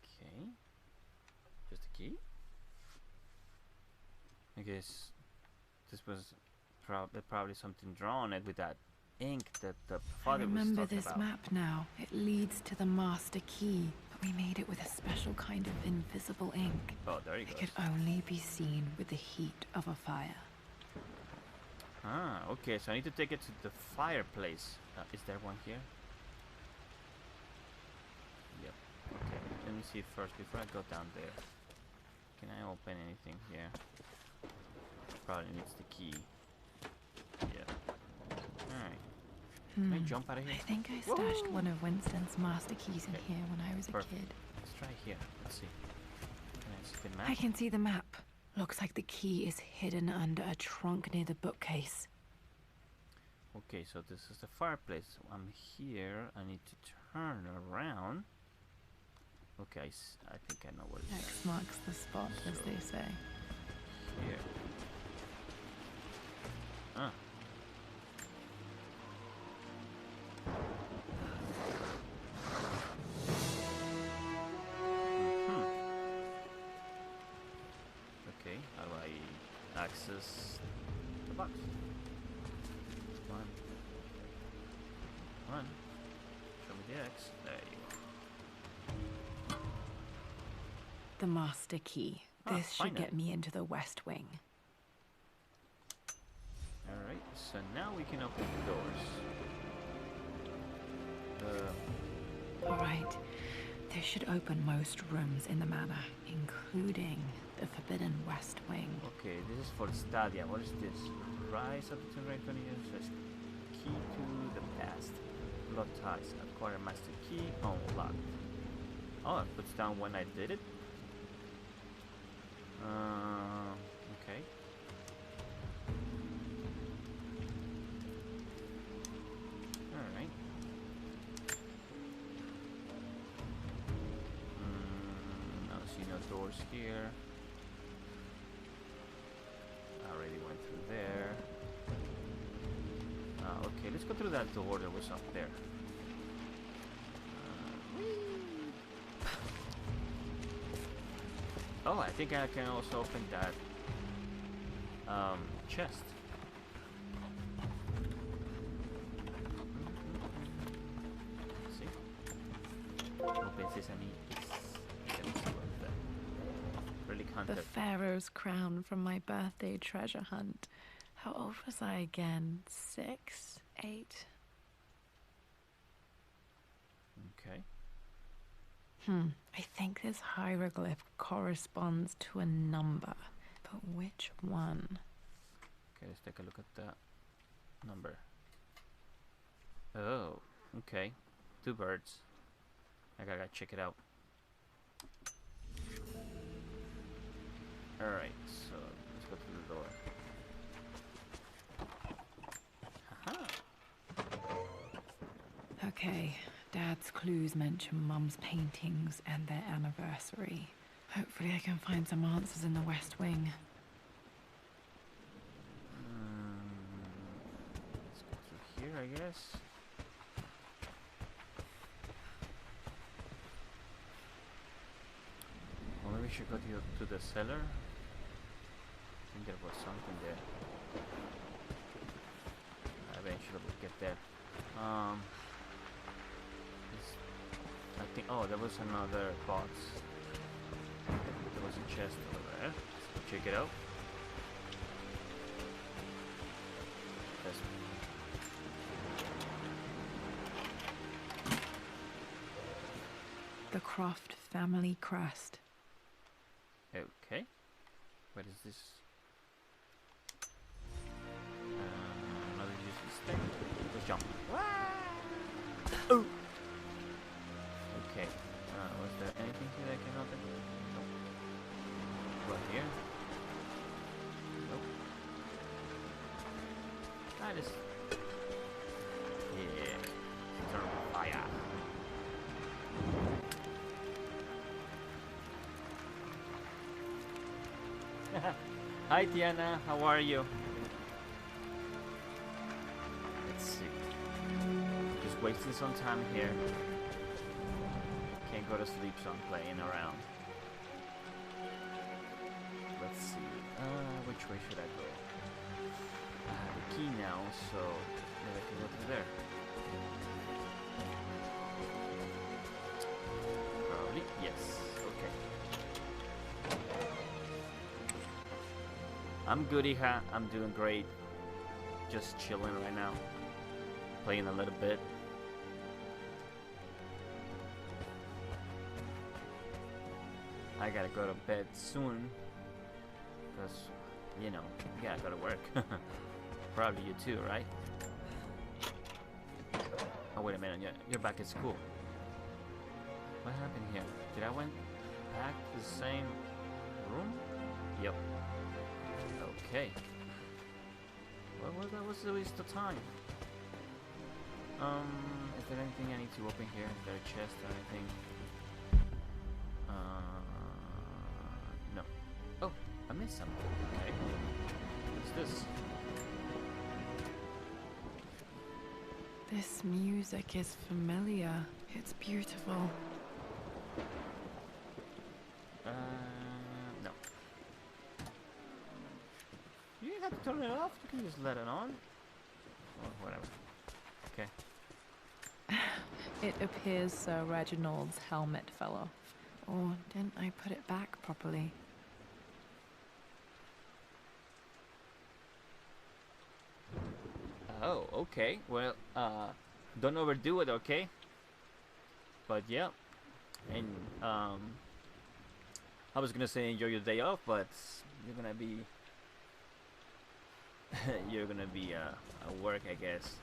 Okay. Just a key? I guess this was probably something drawn with that ink that the father was Remember talking this about. map now. It leads to the master key, but we made it with a special kind of invisible ink. Oh, there you go. It could only be seen with the heat of a fire. Ah, okay, so I need to take it to the fireplace. Is there one here? Yep. Okay, let me see first before I go down there. Can I open anything here? Probably needs the key. Yeah. Alright. Can I jump out of here? I think I stashed one of Winston's master keys in here when I was a kid. Let's try here. Let's see. Can I see the map? I can see the map. Looks like the key is hidden under a trunk near the bookcase. Okay, so this is the fireplace. I'm here. I need to turn around. Okay, I think I know what it is. X marks the spot, as they say. Here. Ah. Okay, how do I access the box? One. Show me the X. There you go. The master key. This should get me into the West Wing. Alright, so now we can open the doors. right. This should open most rooms in the manor, including the Forbidden West Wing. Okay, this is for Stadia. What is this? Rise of the Tomb Raider 20 years. Key to the past. Blood ties. Acquire master key. Unlocked. Oh, it puts down when I did it. Okay. Alright. I see no doors here. I already went through there. Okay, let's go through that door that was up there. Oh, I think I can also open that chest. See? Open sesame. Really The content. Pharaoh's crown from my birthday treasure hunt. How old was I again? 6? 8? Okay. I think this hieroglyph corresponds to a number, but which one? Okay, let's take a look at that number. Oh, okay. 2 birds. I gotta check it out. Alright, so let's go through the door. Haha. Okay, Dad's clues mention Mum's paintings and their anniversary. Hopefully I can find some answers in the West Wing. Let's go through here, I guess. Or maybe we should go to the cellar. I think there was something there. Eventually we'll get there. I think, oh, there was another box. There was a chest over there. Let's go check it out. This The Croft family crest. Okay. What is this? Another useless thing. Let's jump. Oh! Okay. Was there anything here that I can open? Nope. What here? Nope. That is. Yeah. Turn on fire. Hi Tiana, how are you? Let's see. Just wasting some time here. Can't go to sleep, so I'm playing around. Let's see. Which way should I go? I have a key now, so maybe I can go through there. Probably, yes. Okay. I'm good, Iha. I'm doing great. Just chilling right now. Playing a little bit. I gotta go to bed soon. Because, you know, you gotta go to work. Probably you too, right? Oh, wait a minute. You're back at school. What happened here? Did I went back to the same room? Yep. Okay. Well, that was a waste of time. Is there anything I need to open here? Is there a chest or anything? No. Oh, I missed something. Okay. What's this? This music is familiar. It's beautiful. No. You didn't have to turn it off. You can just let it on. Or whatever. Okay. It appears Sir Reginald's helmet fell off. Or didn't I put it back properly? Oh, okay. Well, don't overdo it, okay? But yeah, and I was gonna say enjoy your day off, but you're gonna be you're gonna be at work, I guess.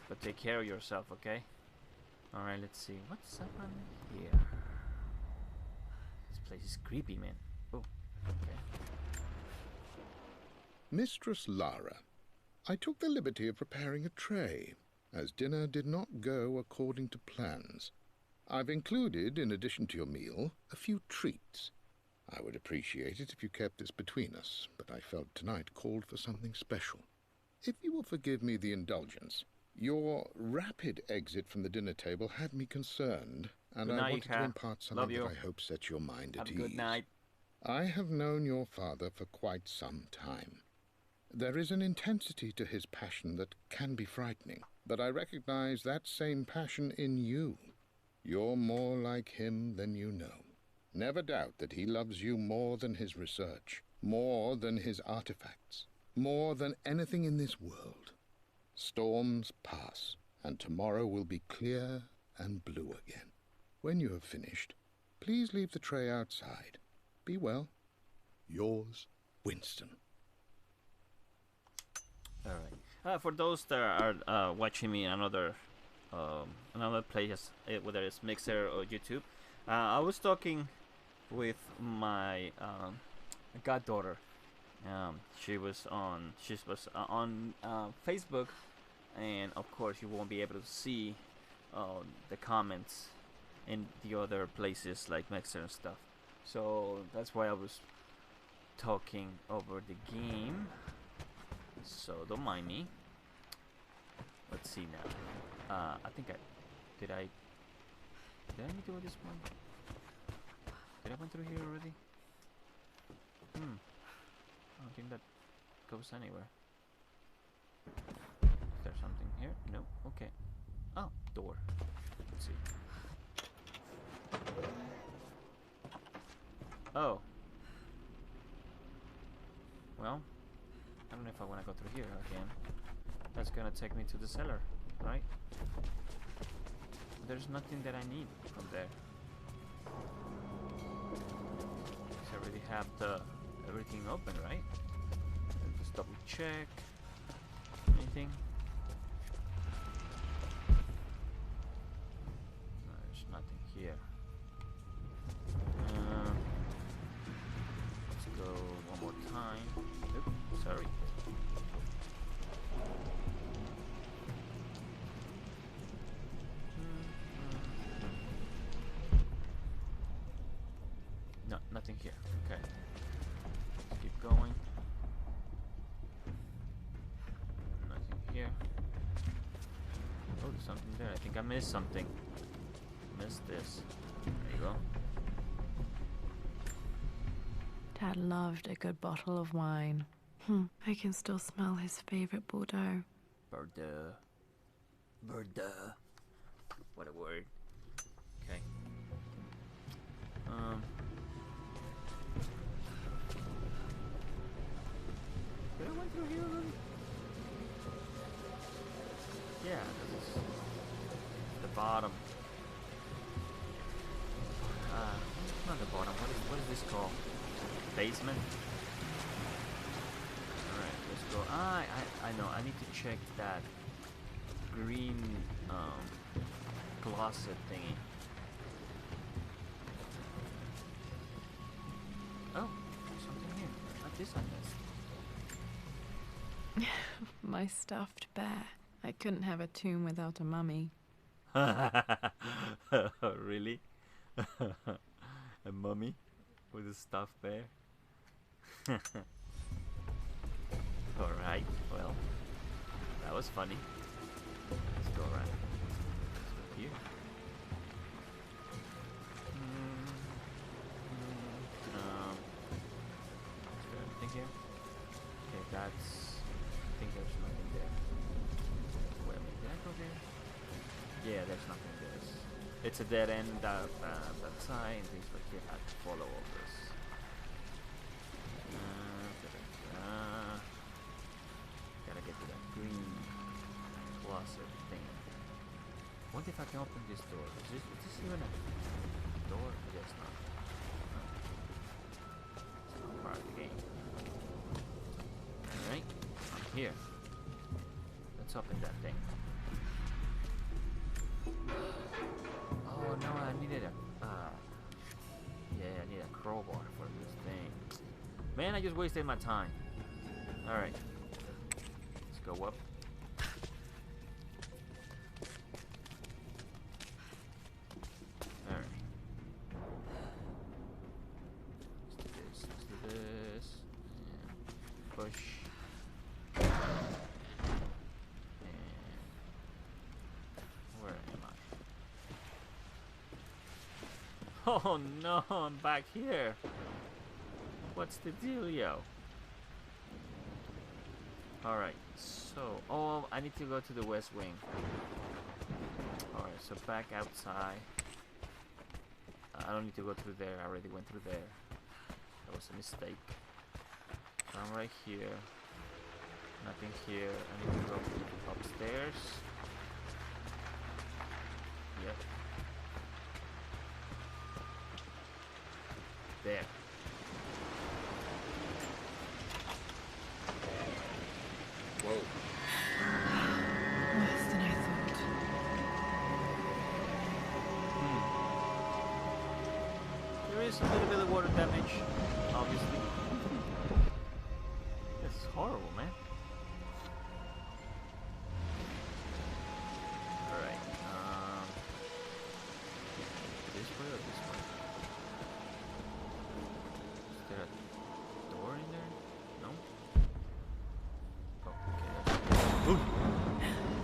But take care of yourself, okay? All right, let's see what's up on here. This place is creepy, man. Oh, okay. Mistress Lara, I took the liberty of preparing a tray, as dinner did not go according to plans. I've included, in addition to your meal, a few treats. I would appreciate it if you kept this between us, but I felt tonight called for something special. If you will forgive me the indulgence, your rapid exit from the dinner table had me concerned, and I wanted to impart something that I hope sets your mind at ease. Have a good night. I have known your father for quite some time. There is an intensity to his passion that can be frightening, but I recognize that same passion in you. You're more like him than you know. Never doubt that he loves you more than his research, more than his artifacts, more than anything in this world. Storms pass, and tomorrow will be clear and blue again. When you have finished, please leave the tray outside. Be well. Yours, Winston. All right. For those that are watching me in another place, whether it's Mixer or YouTube, I was talking with my goddaughter. She was on Facebook, and of course you won't be able to see the comments in the other places like Mixer and stuff. So that's why I was talking over the game. So don't mind me. Let's see now. I think did I need to go this one? Did I went through here already? I don't think that goes anywhere. Is there something here? No. Okay. Oh, door. Let's see. Oh. Well, I don't know if I want to go through here again. That's gonna take me to the cellar, right? There's nothing that I need from there. I already have everything open, right? Just double check. Anything? No, there's nothing here. Let's go one more time. Oops, sorry. No, nothing here. Okay. Let's keep going. Nothing here. Oh, there's something there. I think I missed something. Missed this. There you go. Dad loved a good bottle of wine. I can still smell his favorite Bordeaux. Bordeaux. Bordeaux. What a word. Okay. Did I went through here already? Yeah, this is the bottom. Not the bottom. What is this called? Basement? Alright, let's go. I know. I need to check that green closet thingy. Oh, there's something here. Not this I missed. My stuffed bear. I couldn't have a tomb without a mummy. Really? A mummy with a stuffed bear? Alright, well, that was funny. Let's go around. Let's go here. Is there anything here? Okay, that's... I think there's nothing there. Wait a minute, did I go there? Yeah, there's nothing there. It's a dead end that side, and things like you have to follow all this. Gotta get to that green closet thing. What if I can open this door? Is this even a door? Yes, not. It's not part of the game. Alright, I'm here. Let's open that thing. Oh no, I needed a... yeah, I need a crowbar for this thing. Man, I just wasted my time. Alright. Let's go up. Alright. Let's do this. And push. Where am I? Oh no, I'm back here. What's the dealio? Alright, so... Oh, I need to go to the West Wing. Alright, so back outside. I don't need to go through there. I already went through there. That was a mistake. I'm right here. Nothing here. I need to go upstairs. Yep. There. Whoa. Worse than I thought. There is a little bit of water damage, obviously. That's horrible, man. Alright, this way or this way? Is there a door in there? No? Oh, okay. Ooh!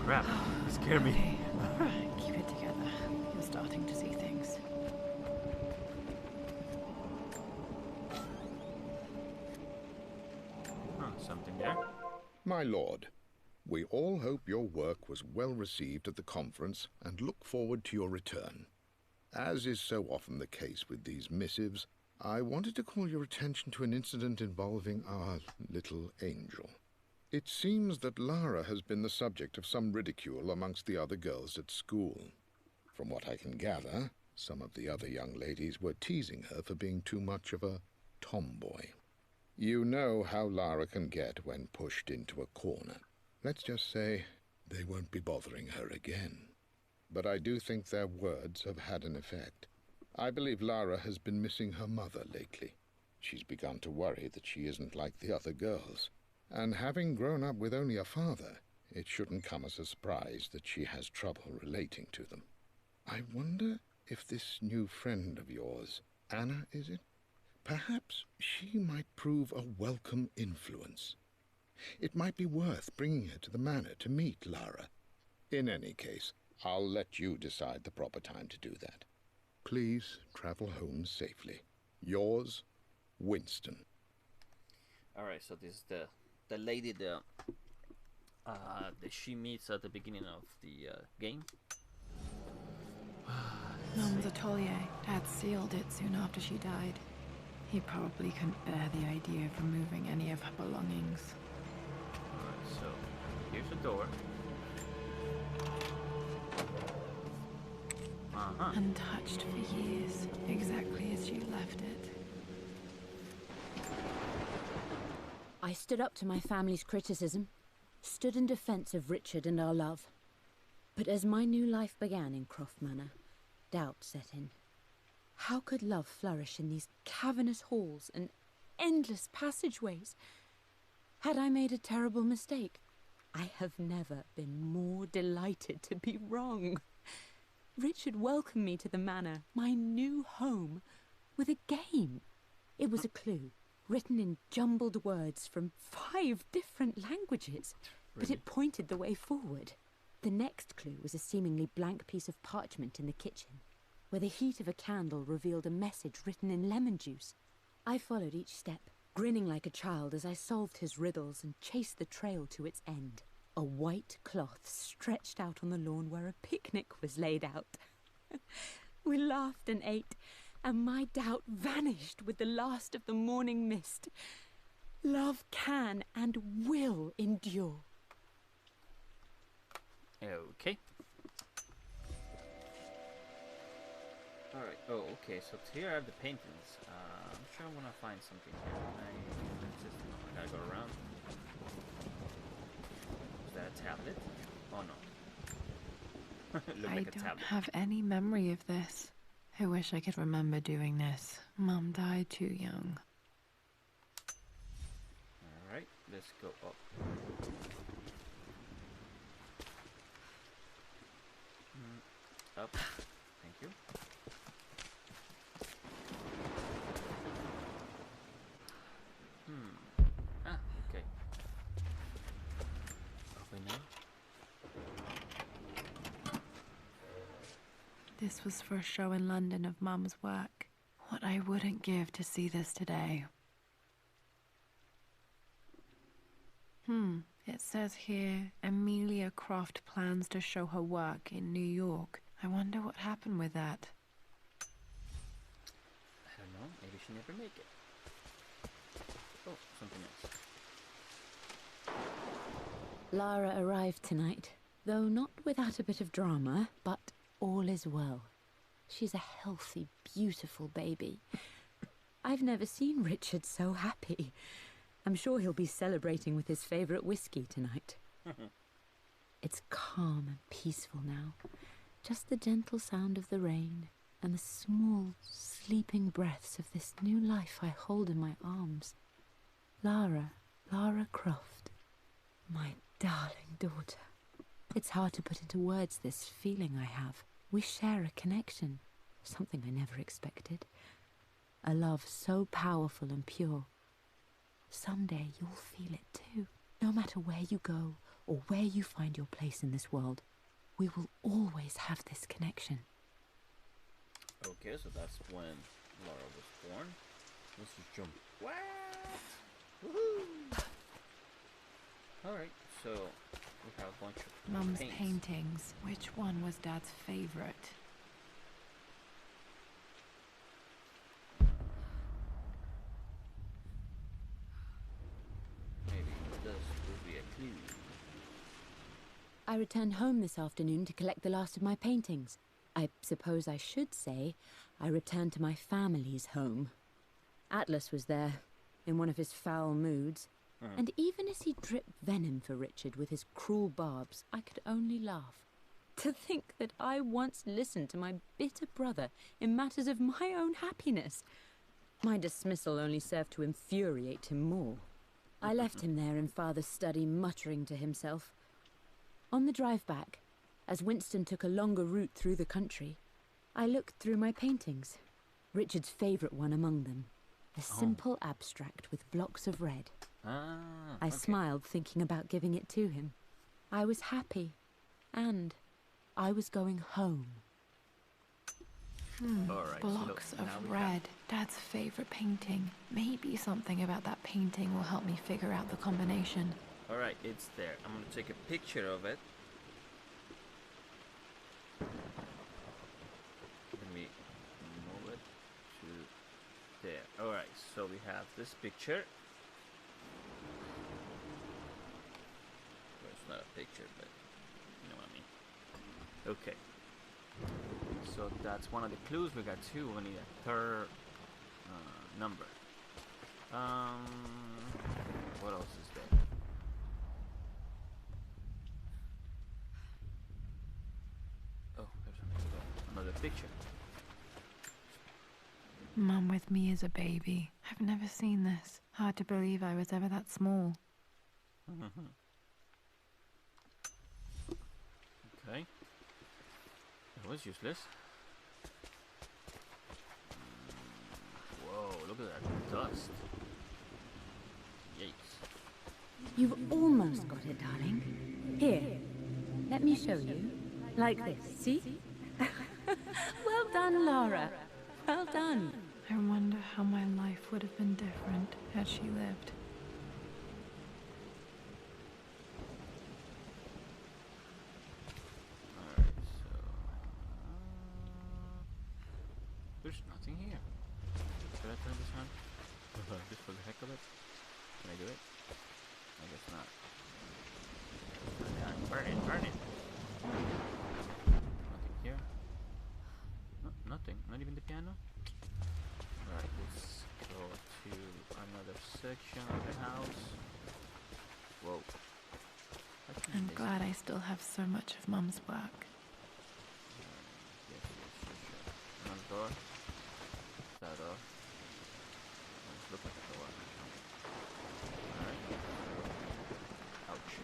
Crap, it scared me. Okay. Keep it together. You're starting to see things. Huh, something there? My lord, we all hope your work was well received at the conference and look forward to your return. As is so often the case with these missives, I wanted to call your attention to an incident involving our little angel. It seems that Lara has been the subject of some ridicule amongst the other girls at school. From what I can gather, some of the other young ladies were teasing her for being too much of a tomboy. You know how Lara can get when pushed into a corner. Let's just say they won't be bothering her again. But I do think their words have had an effect. I believe Lara has been missing her mother lately. She's begun to worry that she isn't like the other girls. And having grown up with only a father, it shouldn't come as a surprise that she has trouble relating to them. I wonder if this new friend of yours, Anna, is it? Perhaps she might prove a welcome influence. It might be worth bringing her to the manor to meet Lara. In any case, I'll let you decide the proper time to do that. Please travel home safely. Yours, Winston. Alright, so this is the lady that she meets at the beginning of the game. The Tollier had sealed it soon after she died. He probably couldn't bear the idea of removing any of her belongings. Alright, so here's a door. Untouched for years, exactly as you left it. I stood up to my family's criticism, stood in defense of Richard and our love. But as my new life began in Croft Manor, doubt set in. How could love flourish in these cavernous halls and endless passageways? Had I made a terrible mistake? I have never been more delighted to be wrong. Richard welcomed me to the manor, my new home, with a game. It was a clue, written in jumbled words from 5 different languages, but it pointed the way forward. The next clue was a seemingly blank piece of parchment in the kitchen, where the heat of a candle revealed a message written in lemon juice. I followed each step, grinning like a child as I solved his riddles and chased the trail to its end. A white cloth stretched out on the lawn where a picnic was laid out. We laughed and ate, and my doubt vanished with the last of the morning mist. Love can and will endure. Okay. Alright, oh, okay, so here are the paintings. I'm sure I'm gonna find something here. I gotta go around. Is that a tablet? Oh no. Look I like a don't tablet. have any memory of this. I wish I could remember doing this. Mum died too young. Alright, let's go up. Up. Thank you. Ah, okay. Open now. This was for a show in London of Mum's work. What I wouldn't give to see this today. It says here, Amelia Croft plans to show her work in New York. I wonder what happened with that. I don't know, maybe she never make it. Oh, something else. Lara arrived tonight, though not without a bit of drama, but all is well. She's a healthy, beautiful baby. I've never seen Richard so happy. I'm sure he'll be celebrating with his favourite whiskey tonight. It's calm and peaceful now. Just the gentle sound of the rain and the small, sleeping breaths of this new life I hold in my arms. Lara Croft, my darling daughter. It's hard to put into words this feeling I have. We share a connection, something I never expected. A love so powerful and pure. Someday you'll feel it too. No matter where you go or where you find your place in this world, we will always have this connection. Okay, so that's when Laura was born. Let's just jump. What? Woohoo! Alright, so we have a bunch of Mum's paints. paintings. Which one was Dad's favorite? Maybe this will be a clue. I returned home this afternoon to collect the last of my paintings. I suppose I should say I returned to my family's home. Atlas was there, in one of his foul moods, and even as he dripped venom for Richard with his cruel barbs, I could only laugh. To think that I once listened to my bitter brother in matters of my own happiness. My dismissal only served to infuriate him more. I left him there in Father's study, muttering to himself. On the drive back, as Winston took a longer route through the country, I looked through my paintings, Richard's favourite one among them, a simple abstract with blocks of red. I smiled, thinking about giving it to him. I was happy, and I was going home. Alright, Blocks so now of we red. have- Dad's favorite painting. Maybe something about that painting will help me figure out the combination. Alright, it's there. I'm gonna take a picture of it. Let me move it to there. Alright, so we have this picture. Well, it's not a picture, but you know what I mean. Okay. So that's one of the clues. We got two. We need a third number. What else is there? Oh, there's another picture. Mum with me as a baby. I've never seen this. Hard to believe I was ever that small. Okay. That was useless. Whoa, look at that dust. Yikes. You've almost got it, darling. Here, let me show you. Like this, see? Well done, Lara. Well done. I wonder how my life would have been different had she lived. Alright, so... there's nothing here. Should I turn this on? Just for the heck of it? Can I do it? I guess not. Burn it, burn it! Nothing here. No, nothing. Not even piano. Alright, let's go to another section of the house. Whoa. I'm glad I still have so much of Mum's work. Yes, sure. Another door. That door. Let's look at the door. Alright. Ouch.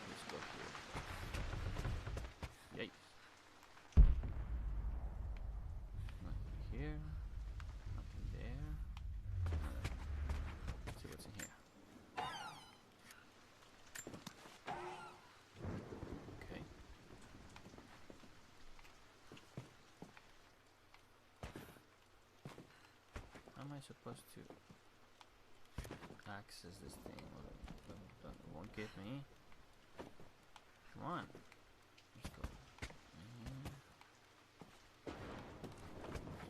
Let's go here. Yikes. Nothing here. Nothing there. Let's see what's in here. Okay. How am I supposed to access this thing? It won't give me. Come on. Let's go.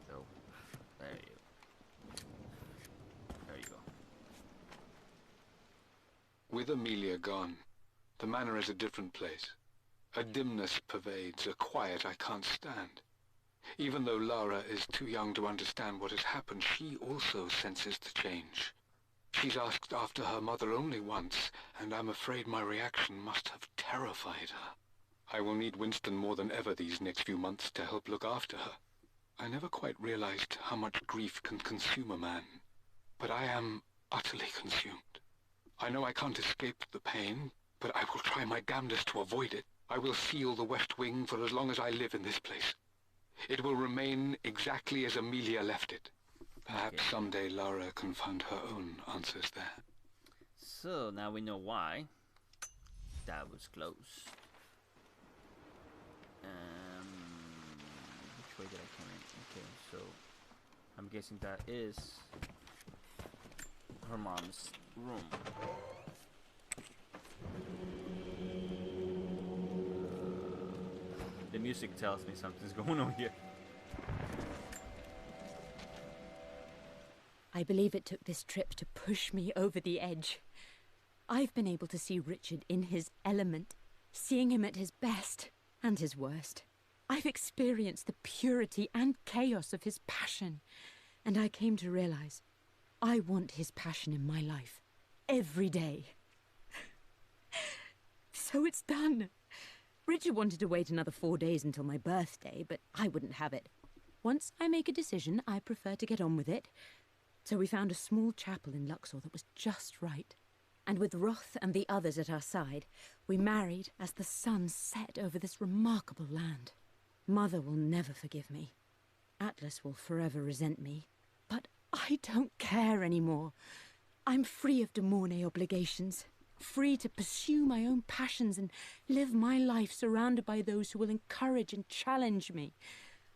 So, there you go. With Amelia gone, the manor is a different place. A dimness pervades, a quiet I can't stand. Even though Lara is too young to understand what has happened, she also senses the change. She's asked after her mother only once, and I'm afraid my reaction must have terrified her. I will need Winston more than ever these next few months to help look after her. I never quite realized how much grief can consume a man, but I am utterly consumed. I know I can't escape the pain, but I will try my damnedest to avoid it. I will seal the West Wing for as long as I live in this place. It will remain exactly as Amelia left it. Perhaps someday Lara can find her own answers there. So now we know why that was closed. Which way did I come in? Okay, so I'm guessing that is her mom's room. The music tells me something's going on here. I believe it took this trip to push me over the edge. I've been able to see Richard in his element, seeing him at his best and his worst. I've experienced the purity and chaos of his passion, and I came to realize I want his passion in my life every day. So it's done. Richard wanted to wait another 4 days until my birthday, but I wouldn't have it. Once I make a decision, I prefer to get on with it. So we found a small chapel in Luxor that was just right. And with Roth and the others at our side, we married as the sun set over this remarkable land. Mother will never forgive me. Atlas will forever resent me. But I don't care anymore. I'm free of de Mornay obligations. Free to pursue my own passions and live my life surrounded by those who will encourage and challenge me.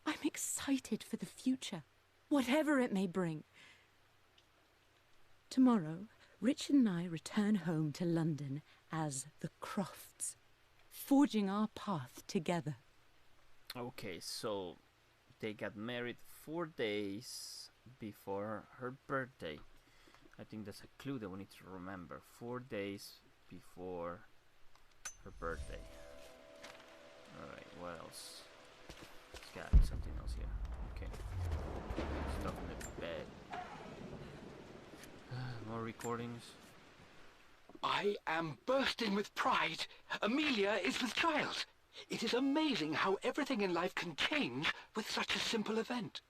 I'm excited for the future, whatever it may bring. Tomorrow, Richard and I return home to London as the Crofts, forging our path together. Okay, so they got married 4 days before her birthday. I think that's a clue that we need to remember. 4 days before her birthday. Alright, what else? There's gotta be something else here. Okay. Stuff in the bed. More recordings. I am bursting with pride. Amelia is with child. It is amazing how everything in life can change with such a simple event.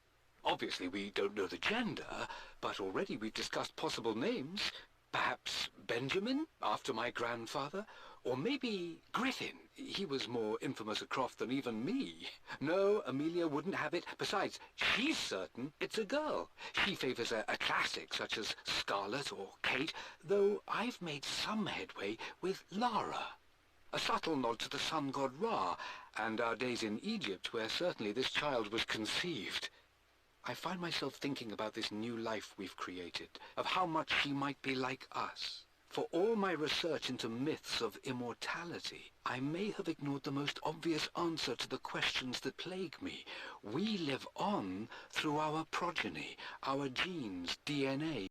Obviously, we don't know the gender, but already we've discussed possible names. Perhaps Benjamin, after my grandfather, or maybe Griffin. He was more infamous at Croft than even me. No, Amelia wouldn't have it. Besides, she's certain it's a girl. She favors a classic such as Scarlet or Kate, though I've made some headway with Lara. A subtle nod to the sun god Ra, and our days in Egypt, where certainly this child was conceived. I find myself thinking about this new life we've created, of how much she might be like us. For all my research into myths of immortality, I may have ignored the most obvious answer to the questions that plague me. We live on through our progeny, our genes, DNA.